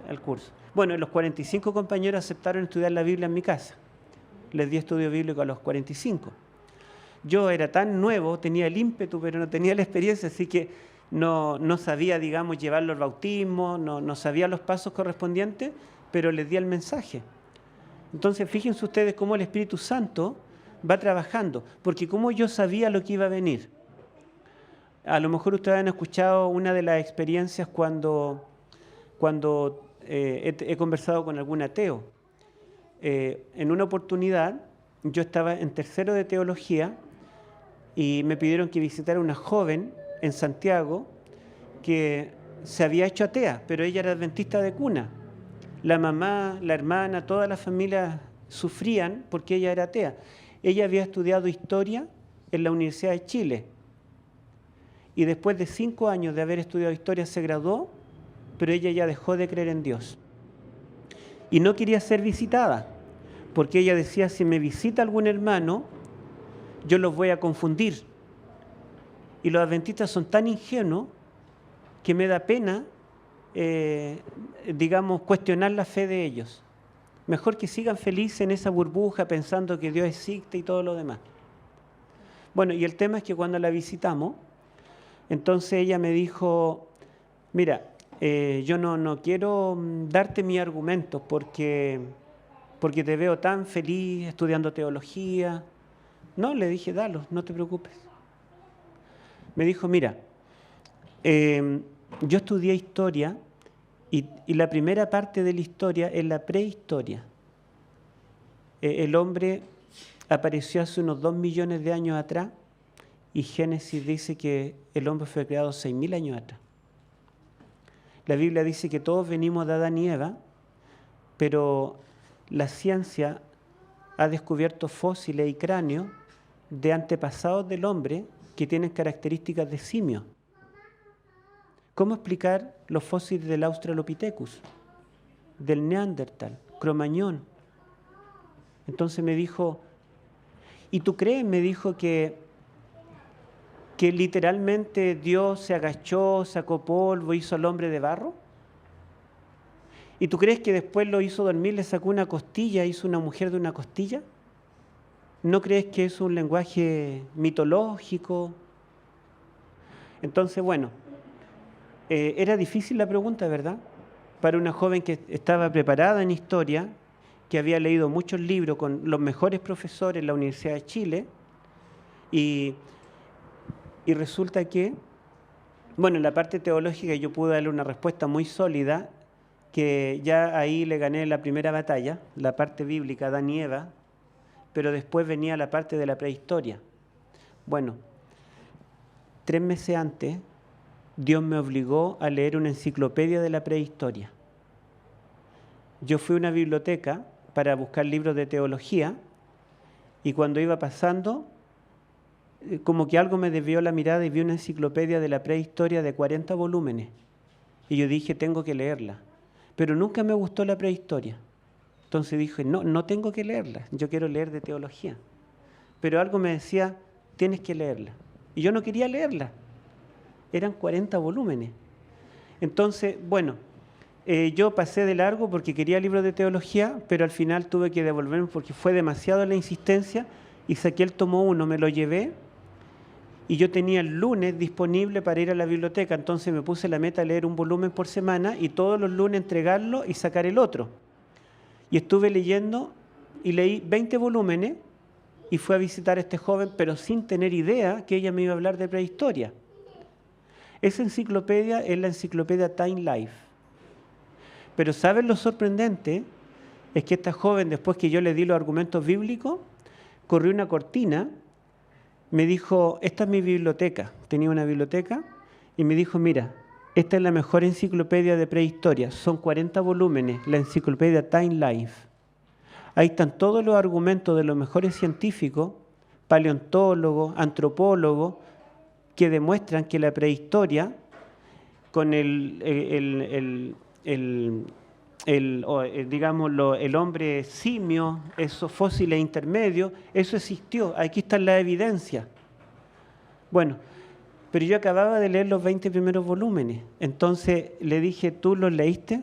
al curso. Bueno, los 45 compañeros aceptaron estudiar la Biblia en mi casa. Les di estudio bíblico a los 45. Yo era tan nuevo, tenía el ímpetu, pero no tenía la experiencia, así que no sabía, digamos, llevarlo al bautismo, no sabía los pasos correspondientes, pero les di el mensaje. Entonces, fíjense ustedes cómo el Espíritu Santo va trabajando, porque como yo sabía lo que iba a venir. A lo mejor ustedes han escuchado una de las experiencias cuando he conversado con algún ateo. En una oportunidad, yo estaba en tercero de teología y me pidieron que visitara una joven en Santiago que se había hecho atea, pero ella era adventista de cuna. La mamá, la hermana, toda la familia sufrían porque ella era atea. Ella había estudiado historia en la Universidad de Chile y después de 5 años de haber estudiado historia se graduó, pero ella ya dejó de creer en Dios. Y no quería ser visitada, porque ella decía, si me visita algún hermano, yo los voy a confundir. Y los adventistas son tan ingenuos que me da pena, digamos, cuestionar la fe de ellos. Mejor que sigan felices en esa burbuja pensando que Dios existe y todo lo demás. Bueno, y el tema es que cuando la visitamos, entonces ella me dijo, mira, yo no quiero darte mis argumentos porque te veo tan feliz estudiando teología. No, le dije, dalos, no te preocupes. Me dijo, mira, yo estudié historia y la primera parte de la historia es la prehistoria. El hombre apareció hace unos 2 millones de años atrás y Génesis dice que el hombre fue creado 6.000 años atrás. La Biblia dice que todos venimos de Adán y Eva, pero la ciencia ha descubierto fósiles y cráneos de antepasados del hombre que tienen características de simio. ¿Cómo explicar los fósiles del Australopithecus, del Neandertal, Cromañón? Entonces me dijo, ¿y tú crees? Me dijo que literalmente Dios se agachó, sacó polvo, hizo al hombre de barro. ¿Y tú crees que después lo hizo dormir, le sacó una costilla, hizo una mujer de una costilla? ¿No crees que es un lenguaje mitológico? Entonces, bueno, era difícil la pregunta, ¿verdad? Para una joven que estaba preparada en historia, que había leído muchos libros con los mejores profesores en la Universidad de Chile, y resulta que, bueno, en la parte teológica yo pude darle una respuesta muy sólida, que ya ahí le gané la primera batalla, la parte bíblica, Adán y Eva, pero después venía la parte de la prehistoria. Bueno, 3 meses antes, Dios me obligó a leer una enciclopedia de la prehistoria. Yo fui a una biblioteca para buscar libros de teología, y cuando iba pasando, como que algo me desvió la mirada y vi una enciclopedia de la prehistoria de 40 volúmenes. Y yo dije, tengo que leerla. Pero nunca me gustó la prehistoria. Entonces dije, no tengo que leerla, yo quiero leer de teología. Pero algo me decía, tienes que leerla. Y yo no quería leerla. Eran 40 volúmenes. Entonces, bueno, yo pasé de largo porque quería libros de teología, pero al final tuve que devolverme porque fue demasiado la insistencia y saqué el tomo 1, me lo llevé. Y yo tenía el lunes disponible para ir a la biblioteca, entonces me puse la meta de leer un volumen por semana y todos los lunes entregarlo y sacar el otro. Y estuve leyendo y leí 20 volúmenes y fui a visitar a este joven, pero sin tener idea que ella me iba a hablar de prehistoria. Esa enciclopedia es la enciclopedia Time Life. Pero ¿saben lo sorprendente? Es que esta joven, después que yo le di los argumentos bíblicos, corrió una cortina. Me dijo, esta es mi biblioteca, tenía una biblioteca, y me dijo, mira, esta es la mejor enciclopedia de prehistoria, son 40 volúmenes, la enciclopedia Time Life. Ahí están todos los argumentos de los mejores científicos, paleontólogos, antropólogos, que demuestran que la prehistoria, con el hombre simio, esos fósiles intermedios, eso existió, aquí está la evidencia. Bueno, pero yo acababa de leer los 20 primeros volúmenes, entonces le dije, ¿tú los leíste?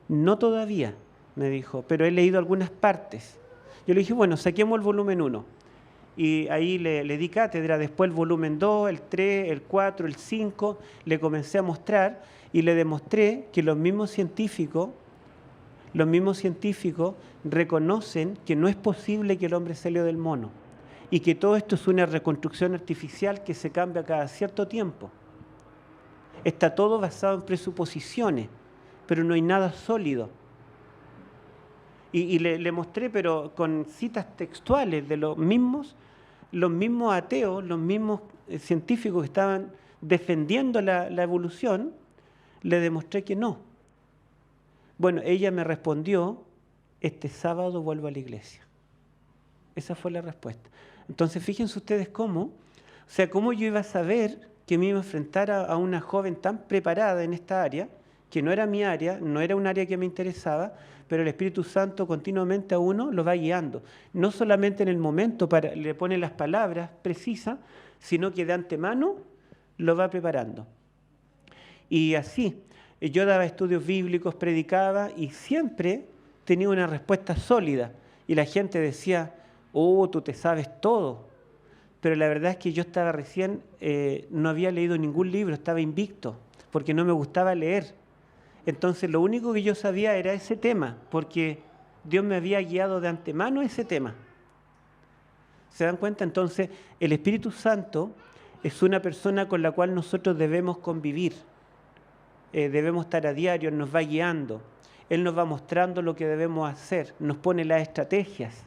No todavía, me dijo, pero he leído algunas partes. Yo le dije, bueno, saquemos el volumen 1. Y ahí le di cátedra, después el volumen 2, el 3, el 4, el 5, le comencé a mostrar y le demostré que los mismos científicos reconocen que no es posible que el hombre salió del mono y que todo esto es una reconstrucción artificial que se cambia cada cierto tiempo. Está todo basado en presuposiciones, pero no hay nada sólido. Y le mostré, pero con citas textuales de los mismos ateos, los mismos científicos que estaban defendiendo la evolución, le demostré que no. Bueno, ella me respondió, este sábado vuelvo a la iglesia. Esa fue la respuesta. Entonces, fíjense ustedes cómo yo iba a saber que me iba a enfrentar a una joven tan preparada en esta área, que no era mi área, no era un área que me interesaba, pero el Espíritu Santo continuamente a uno lo va guiando. No solamente en el momento le pone las palabras precisas, sino que de antemano lo va preparando. Y así, yo daba estudios bíblicos, predicaba y siempre tenía una respuesta sólida. Y la gente decía, tú te sabes todo. Pero la verdad es que yo estaba recién, no había leído ningún libro, estaba invicto, porque no me gustaba leer. Entonces lo único que yo sabía era ese tema, porque Dios me había guiado de antemano a ese tema. ¿Se dan cuenta? Entonces el Espíritu Santo es una persona con la cual nosotros debemos convivir. Debemos estar a diario, nos va guiando. Él nos va mostrando lo que debemos hacer, nos pone las estrategias,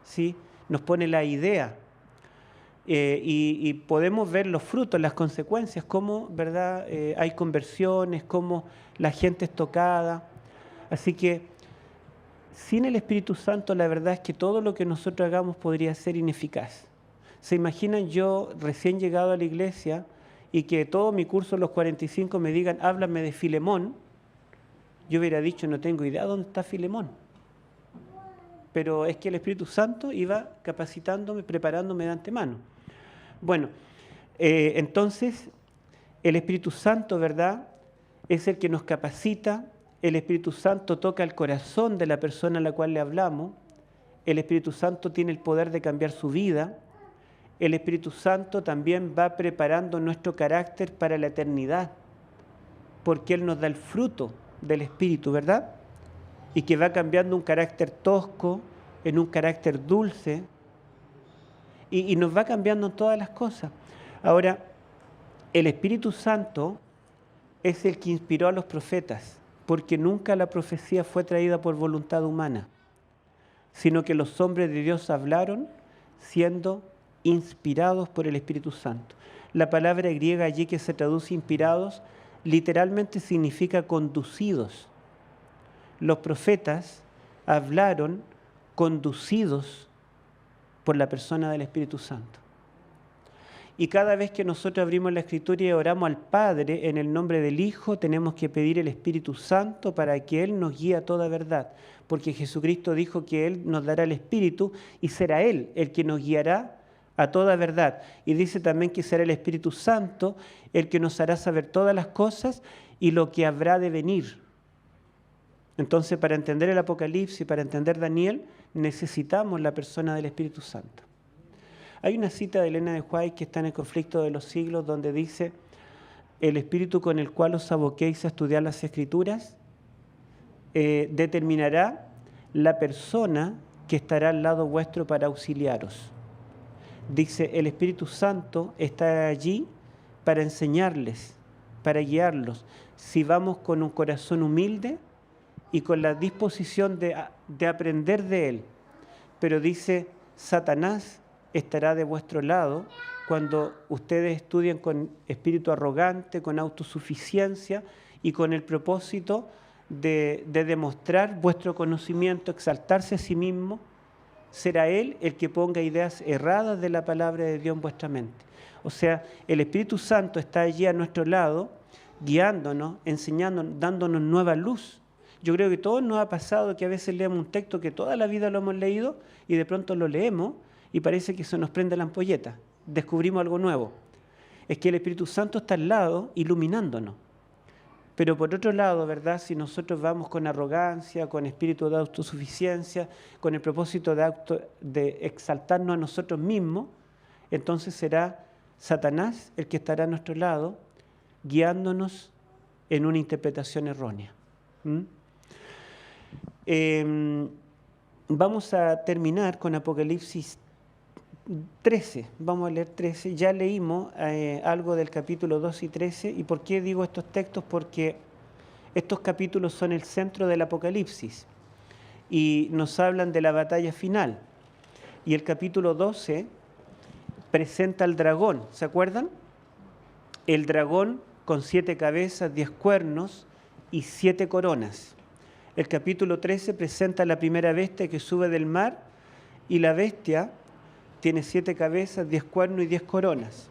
¿sí? Nos pone la idea. y podemos ver los frutos, las consecuencias, cómo, ¿verdad? Hay conversiones, cómo la gente es tocada. Así que sin el Espíritu Santo, la verdad es que todo lo que nosotros hagamos podría ser ineficaz. ¿Se imaginan yo recién llegado a la iglesia y que todo mi curso, los 45, me digan, háblame de Filemón? Yo hubiera dicho, no tengo idea dónde está Filemón. Pero es que el Espíritu Santo iba capacitándome, preparándome de antemano. Bueno, entonces el Espíritu Santo, ¿verdad?, es el que nos capacita. El Espíritu Santo toca el corazón de la persona a la cual le hablamos. El Espíritu Santo tiene el poder de cambiar su vida. El Espíritu Santo también va preparando nuestro carácter para la eternidad, porque Él nos da el fruto del Espíritu, ¿verdad? Y que va cambiando un carácter tosco en un carácter dulce, y nos va cambiando en todas las cosas. Ahora, el Espíritu Santo es el que inspiró a los profetas, porque nunca la profecía fue traída por voluntad humana, sino que los hombres de Dios hablaron siendo inspirados por el Espíritu Santo. La palabra griega allí que se traduce inspirados, literalmente significa conducidos. Los profetas hablaron conducidos por la persona del Espíritu Santo. Y cada vez que nosotros abrimos la Escritura y oramos al Padre en el nombre del Hijo, tenemos que pedir el Espíritu Santo para que Él nos guíe a toda verdad, porque Jesucristo dijo que Él nos dará el Espíritu y será Él el que nos guiará a toda verdad. Y dice también que será el Espíritu Santo el que nos hará saber todas las cosas y lo que habrá de venir. Entonces, para entender el Apocalipsis, para entender Daniel, necesitamos la persona del Espíritu Santo. Hay una cita de Elena de White que está en el Conflicto de los Siglos, donde dice, el espíritu con el cual os aboquéis a estudiar las Escrituras determinará la persona que estará al lado vuestro para auxiliaros. Dice, el Espíritu Santo está allí para enseñarles, para guiarlos. Si vamos con un corazón humilde y con la disposición de aprender de Él. Pero dice, Satanás estará de vuestro lado cuando ustedes estudien con espíritu arrogante, con autosuficiencia y con el propósito de demostrar vuestro conocimiento, exaltarse a sí mismo. Será Él el que ponga ideas erradas de la palabra de Dios en vuestra mente. O sea, el Espíritu Santo está allí a nuestro lado, guiándonos, enseñándonos, dándonos nueva luz. Yo creo que todos nos ha pasado que a veces leemos un texto que toda la vida lo hemos leído y de pronto lo leemos y parece que se nos prende la ampolleta, descubrimos algo nuevo. Es que el Espíritu Santo está al lado iluminándonos. Pero por otro lado, ¿verdad? Si nosotros vamos con arrogancia, con espíritu de autosuficiencia, con el propósito de exaltarnos a nosotros mismos, entonces será Satanás el que estará a nuestro lado, guiándonos en una interpretación errónea. Vamos a terminar con Apocalipsis 13, vamos a leer 13, ya leímos algo del capítulo 2 y 13, ¿y por qué digo estos textos? Porque estos capítulos son el centro del Apocalipsis y nos hablan de la batalla final, y el capítulo 12 presenta al dragón, ¿se acuerdan? El dragón con 7 cabezas, 10 cuernos y 7 coronas. El capítulo 13 presenta la primera bestia que sube del mar, y la bestia tiene 7 cabezas, 10 cuernos y 10 coronas.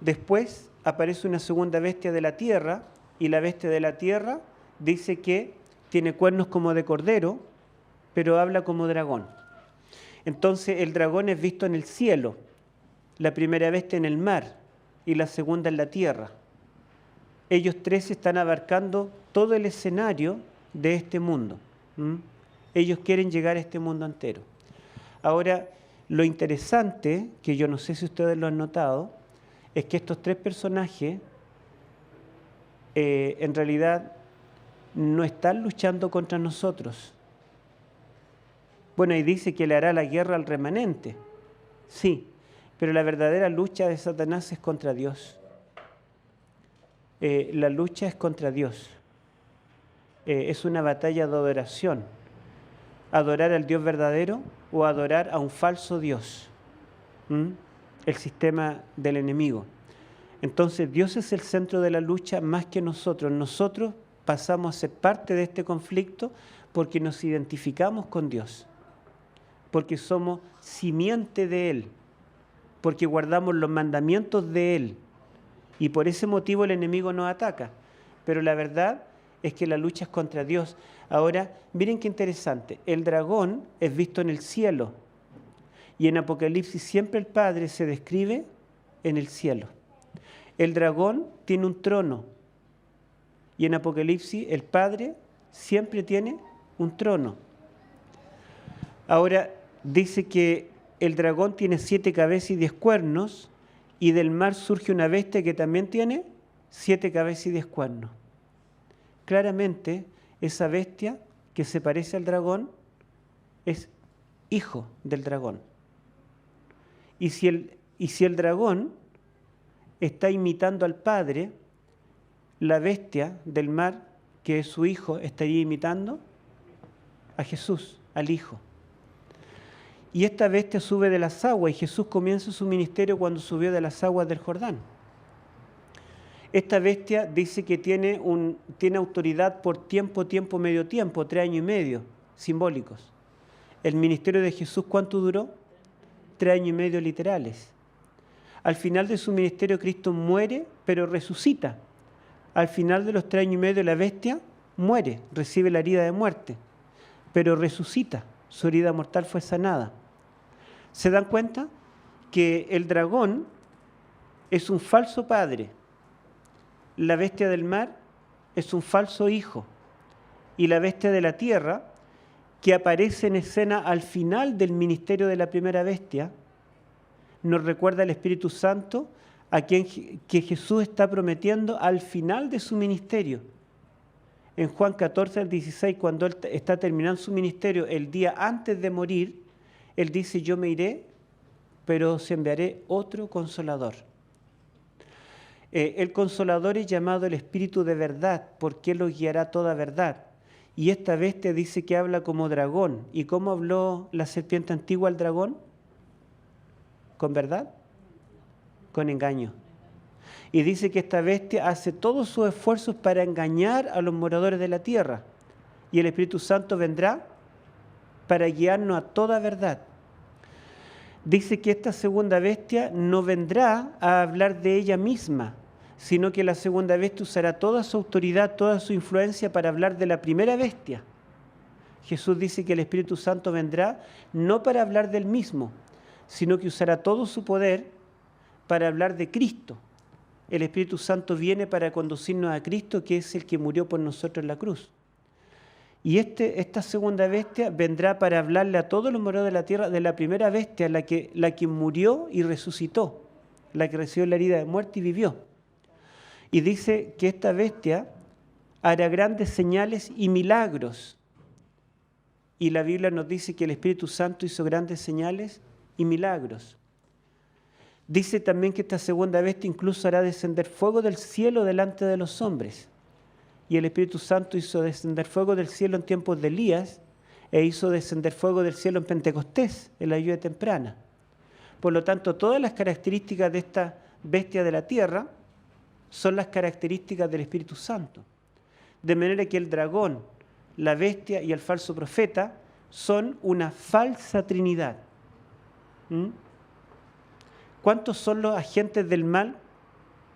Después aparece una segunda bestia de la tierra, y la bestia de la tierra dice que tiene cuernos como de cordero, pero habla como dragón. Entonces el dragón es visto en el cielo, la primera bestia en el mar y la segunda en la tierra. Ellos 3 están abarcando todo el escenario de este mundo. Ellos quieren llegar a este mundo entero. Ahora, lo interesante, que yo no sé si ustedes lo han notado, es que estos 3 personajes en realidad no están luchando contra nosotros. Bueno, y dice que le hará la guerra al remanente. Sí, pero la verdadera lucha de Satanás es contra Dios. La lucha es contra Dios. Es una batalla de adoración. Adorar al Dios verdadero o adorar a un falso Dios. el sistema del enemigo. Entonces Dios es el centro de la lucha más que nosotros. Nosotros pasamos a ser parte de este conflicto porque nos identificamos con Dios, porque somos simiente de Él, porque guardamos los mandamientos de Él, y por ese motivo el enemigo nos ataca. Pero la verdad es que la lucha es contra Dios. Ahora, miren qué interesante, el dragón es visto en el cielo, y en Apocalipsis siempre el Padre se describe en el cielo. El dragón tiene un trono, y en Apocalipsis el Padre siempre tiene un trono. Ahora, dice que el dragón tiene 7 cabezas y 10 cuernos, y del mar surge una bestia que también tiene 7 cabezas y 10 cuernos. Claramente, esa bestia que se parece al dragón es hijo del dragón. Y si el dragón está imitando al Padre, la bestia del mar, que es su hijo, estaría imitando a Jesús, al Hijo. Y esta bestia sube de las aguas, y Jesús comienza su ministerio cuando subió de las aguas del Jordán. Esta bestia dice que tiene autoridad por tiempo, medio tiempo, 3 años y medio, simbólicos. El ministerio de Jesús, ¿cuánto duró? 3 años y medio literales. Al final de su ministerio, Cristo muere, pero resucita. Al final de los 3 años y medio, la bestia muere, recibe la herida de muerte, pero resucita. Su herida mortal fue sanada. ¿Se dan cuenta? Que el dragón es un falso padre, la bestia del mar es un falso hijo, y la bestia de la tierra, que aparece en escena al final del ministerio de la primera bestia, nos recuerda al Espíritu Santo, a quien que Jesús está prometiendo al final de su ministerio. En Juan 14 al 16, cuando Él está terminando su ministerio, el día antes de morir, Él dice: yo me iré, pero os enviaré otro Consolador. El Consolador es llamado el Espíritu de verdad, porque Él os guiará toda verdad. Y esta bestia dice que habla como dragón. ¿Y cómo habló la serpiente antigua al dragón? ¿Con verdad? Con engaño. Y dice que esta bestia hace todos sus esfuerzos para engañar a los moradores de la tierra. Y el Espíritu Santo vendrá para guiarnos a toda verdad. Dice que esta segunda bestia no vendrá a hablar de ella misma, sino que la segunda bestia usará toda su autoridad, toda su influencia para hablar de la primera bestia. Jesús dice que el Espíritu Santo vendrá no para hablar del mismo, sino que usará todo su poder para hablar de Cristo. El Espíritu Santo viene para conducirnos a Cristo, que es el que murió por nosotros en la cruz. Y esta segunda bestia vendrá para hablarle a todos los moradores de la tierra de la primera bestia, la que murió y resucitó, la que recibió la herida de muerte y vivió. Y dice que esta bestia hará grandes señales y milagros. Y la Biblia nos dice que el Espíritu Santo hizo grandes señales y milagros. Dice también que esta segunda bestia incluso hará descender fuego del cielo delante de los hombres. Y el Espíritu Santo hizo descender fuego del cielo en tiempos de Elías e hizo descender fuego del cielo en Pentecostés, en la lluvia temprana. Por lo tanto, todas las características de esta bestia de la tierra son las características del Espíritu Santo. De manera que el dragón, la bestia y el falso profeta son una falsa trinidad. ¿Cuántos son los agentes del mal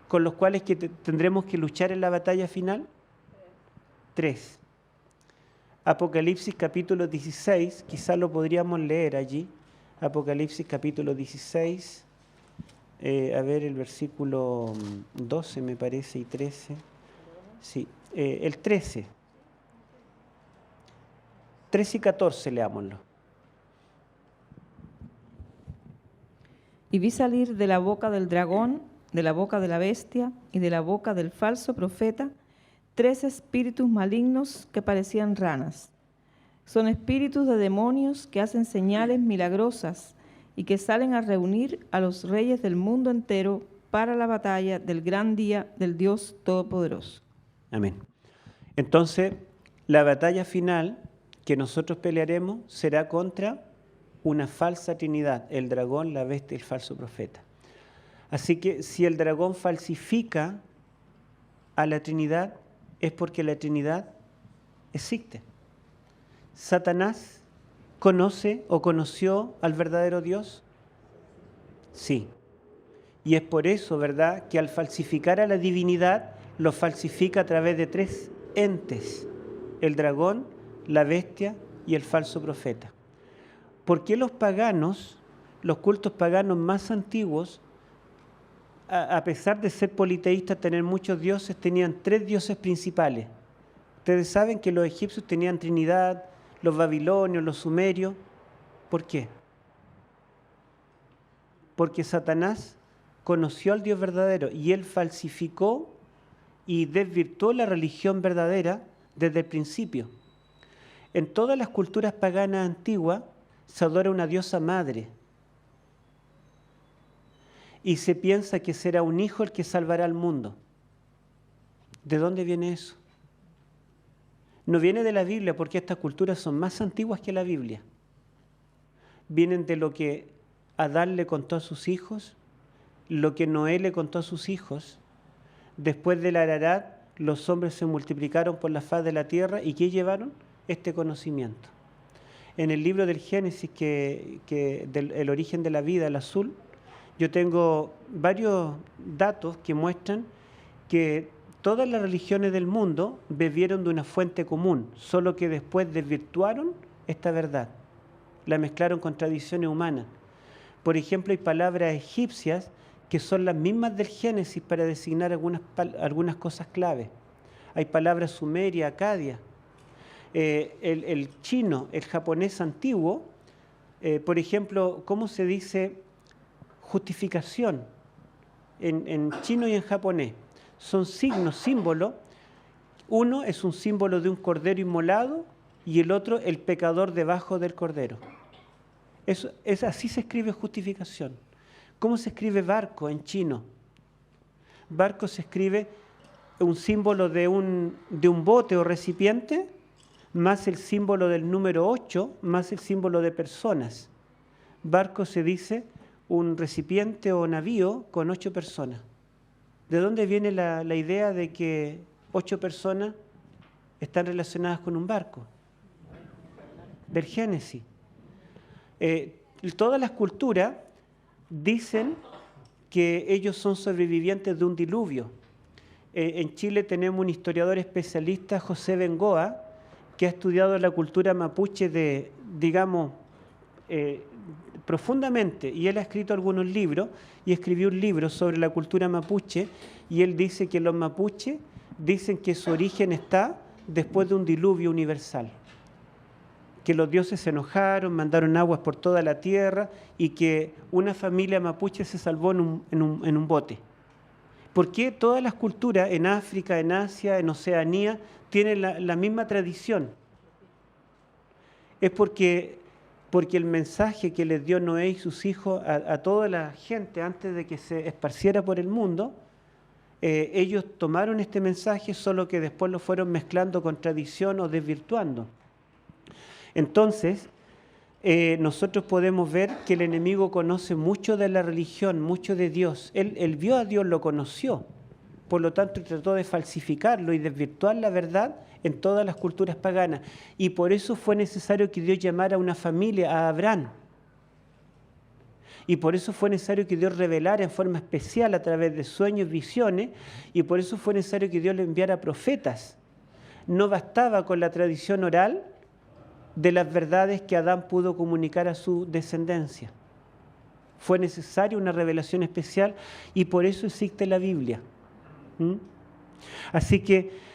con los cuales tendremos que luchar en la batalla final? 3. Apocalipsis capítulo 16, quizás lo podríamos leer allí. Apocalipsis capítulo 16, a ver el versículo 12 me parece y 13. Sí, el 13. 13 y 14 leámoslo. Y vi salir de la boca del dragón, de la boca de la bestia y de la boca del falso profeta 3 espíritus malignos que parecían ranas. Son espíritus de demonios que hacen señales milagrosas y que salen a reunir a los reyes del mundo entero para la batalla del gran día del Dios Todopoderoso. Amén. Entonces, la batalla final que nosotros pelearemos será contra una falsa trinidad, el dragón, la bestia y el falso profeta. Así que si el dragón falsifica a la Trinidad, es porque la Trinidad existe. ¿Satanás conoce o conoció al verdadero Dios? Sí. Y es por eso, ¿verdad?, que al falsificar a la divinidad, lo falsifica a través de 3 entes: el dragón, la bestia y el falso profeta. ¿Por qué los paganos, los cultos paganos más antiguos, a pesar de ser politeístas, tener muchos dioses, tenían 3 dioses principales? Ustedes saben que los egipcios tenían Trinidad, los babilonios, los sumerios. ¿Por qué? Porque Satanás conoció al Dios verdadero y él falsificó y desvirtuó la religión verdadera desde el principio. En todas las culturas paganas antiguas se adora una diosa madre y se piensa que será un hijo el que salvará al mundo. ¿De dónde viene eso? No viene de la Biblia, porque estas culturas son más antiguas que la Biblia. Vienen de lo que Adán le contó a sus hijos, lo que Noé le contó a sus hijos. Después del Ararat, los hombres se multiplicaron por la faz de la tierra. ¿Y qué llevaron? Este conocimiento. En el libro del Génesis, del origen de la vida, el azul, yo tengo varios datos que muestran que todas las religiones del mundo bebieron de una fuente común, solo que después desvirtuaron esta verdad, la mezclaron con tradiciones humanas. Por ejemplo, hay palabras egipcias que son las mismas del Génesis para designar algunas cosas clave. Hay palabras sumeria, acadia. El chino, el japonés antiguo, por ejemplo, ¿cómo se dice justificación? En chino y en japonés. Son signos, símbolos. Uno es un símbolo de un cordero inmolado y el otro el pecador debajo del cordero. Así se escribe justificación. ¿Cómo se escribe barco en chino? Barco se escribe un símbolo de un bote o recipiente, más el símbolo del número 8, más el símbolo de personas. Barco se dice un recipiente o navío con 8 personas. ¿De dónde viene la idea de que 8 personas están relacionadas con un barco? Del Génesis. Todas las culturas dicen que ellos son sobrevivientes de un diluvio. En Chile tenemos un historiador especialista, José Bengoa, que ha estudiado la cultura mapuche profundamente, y él ha escrito algunos libros, y escribió un libro sobre la cultura mapuche, y él dice que los mapuches dicen que su origen está después de un diluvio universal, que los dioses se enojaron, mandaron aguas por toda la tierra, y que una familia mapuche se salvó en un bote. ¿Por qué todas las culturas en África, en Asia, en Oceanía, tienen la misma tradición? Es porque el mensaje que les dio Noé y sus hijos a toda la gente antes de que se esparciera por el mundo, ellos tomaron este mensaje, solo que después lo fueron mezclando con tradición o desvirtuando. Entonces, nosotros podemos ver que el enemigo conoce mucho de la religión, mucho de Dios. Él vio a Dios, lo conoció. Por lo tanto, trató de falsificarlo y desvirtuar la verdad en todas las culturas paganas. Y por eso fue necesario que Dios llamara a una familia, a Abraham. Y por eso fue necesario que Dios revelara en forma especial a través de sueños, visiones, y por eso fue necesario que Dios le enviara profetas. No bastaba con la tradición oral de las verdades que Adán pudo comunicar a su descendencia. Fue necesaria una revelación especial y por eso existe la Biblia. Así que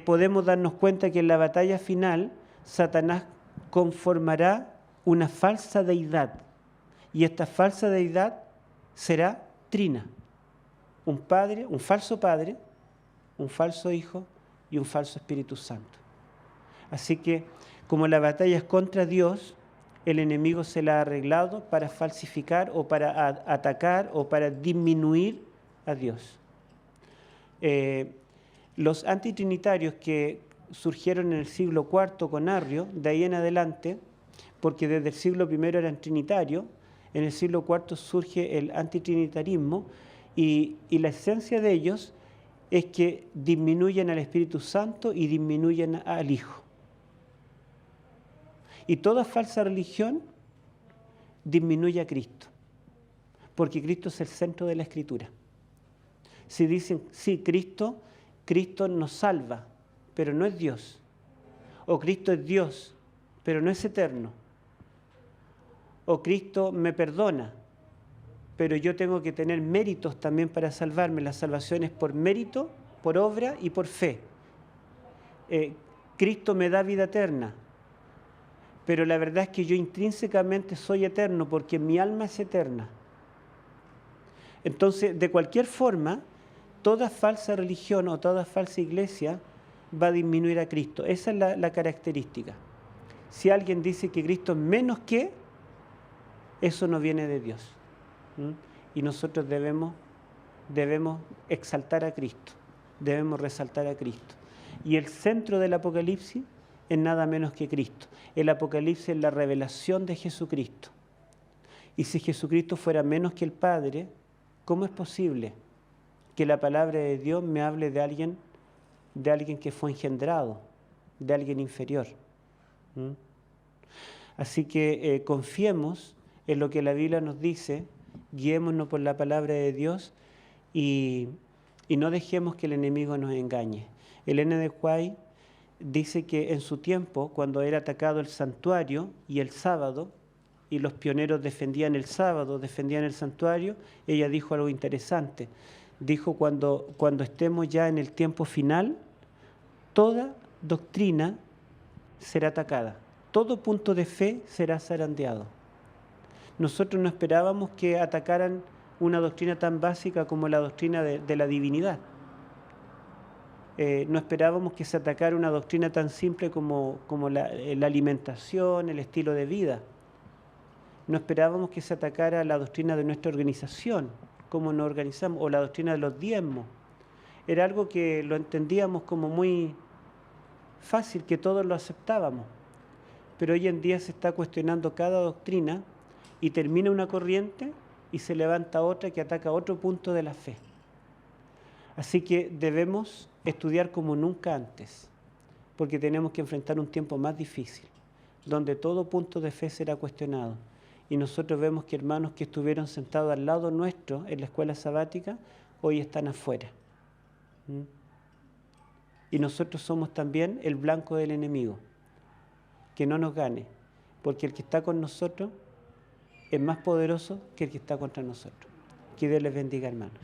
podemos darnos cuenta que en la batalla final Satanás conformará una falsa deidad, y esta falsa deidad será trina: un padre, un falso padre, un falso hijo y un falso Espíritu Santo. Así que como la batalla es contra Dios, el enemigo se la ha arreglado para falsificar o para atacar o para disminuir a Dios. Los antitrinitarios que surgieron en el siglo IV con Arrio, de ahí en adelante, porque desde el siglo I eran trinitarios, En el siglo IV surge el antitrinitarismo y la esencia de ellos es que disminuyen al Espíritu Santo y disminuyen al Hijo. Y toda falsa religión disminuye a Cristo, porque Cristo es el centro de la Escritura. Si dicen, sí, Cristo nos salva, pero no es Dios. O Cristo es Dios, pero no es eterno. O Cristo me perdona, pero yo tengo que tener méritos también para salvarme. La salvación es por mérito, por obra y por fe. Cristo me da vida eterna, pero la verdad es que yo intrínsecamente soy eterno porque mi alma es eterna. Entonces, de cualquier forma, toda falsa religión o toda falsa iglesia va a disminuir a Cristo. Esa es la característica. Si alguien dice que Cristo es menos que, eso no viene de Dios. Y nosotros debemos exaltar a Cristo, debemos resaltar a Cristo. Y el centro del Apocalipsis es nada menos que Cristo. El Apocalipsis es la revelación de Jesucristo. Y si Jesucristo fuera menos que el Padre, ¿cómo es posible que la palabra de Dios me hable de alguien que fue engendrado, de alguien inferior? Así que confiemos en lo que la Biblia nos dice, guiémonos por la palabra de Dios y no dejemos que el enemigo nos engañe. Elena de White dice que en su tiempo, cuando era atacado el santuario y el sábado, y los pioneros defendían el sábado, defendían el santuario, ella dijo algo interesante. Dijo, cuando estemos ya en el tiempo final, toda doctrina será atacada, todo punto de fe será zarandeado. Nosotros no esperábamos que atacaran una doctrina tan básica como la doctrina de la divinidad. No esperábamos que se atacara una doctrina tan simple como la alimentación, el estilo de vida. No esperábamos que se atacara la doctrina de nuestra organización, cómo nos organizamos, o la doctrina de los diezmos. Era algo que lo entendíamos como muy fácil, que todos lo aceptábamos. Pero hoy en día se está cuestionando cada doctrina y termina una corriente y se levanta otra que ataca otro punto de la fe. Así que debemos estudiar como nunca antes, porque tenemos que enfrentar un tiempo más difícil, donde todo punto de fe será cuestionado. Y nosotros vemos que hermanos que estuvieron sentados al lado nuestro en la escuela sabática, hoy están afuera. Y nosotros somos también el blanco del enemigo. Que no nos gane, porque el que está con nosotros es más poderoso que el que está contra nosotros. Que Dios les bendiga, hermanos.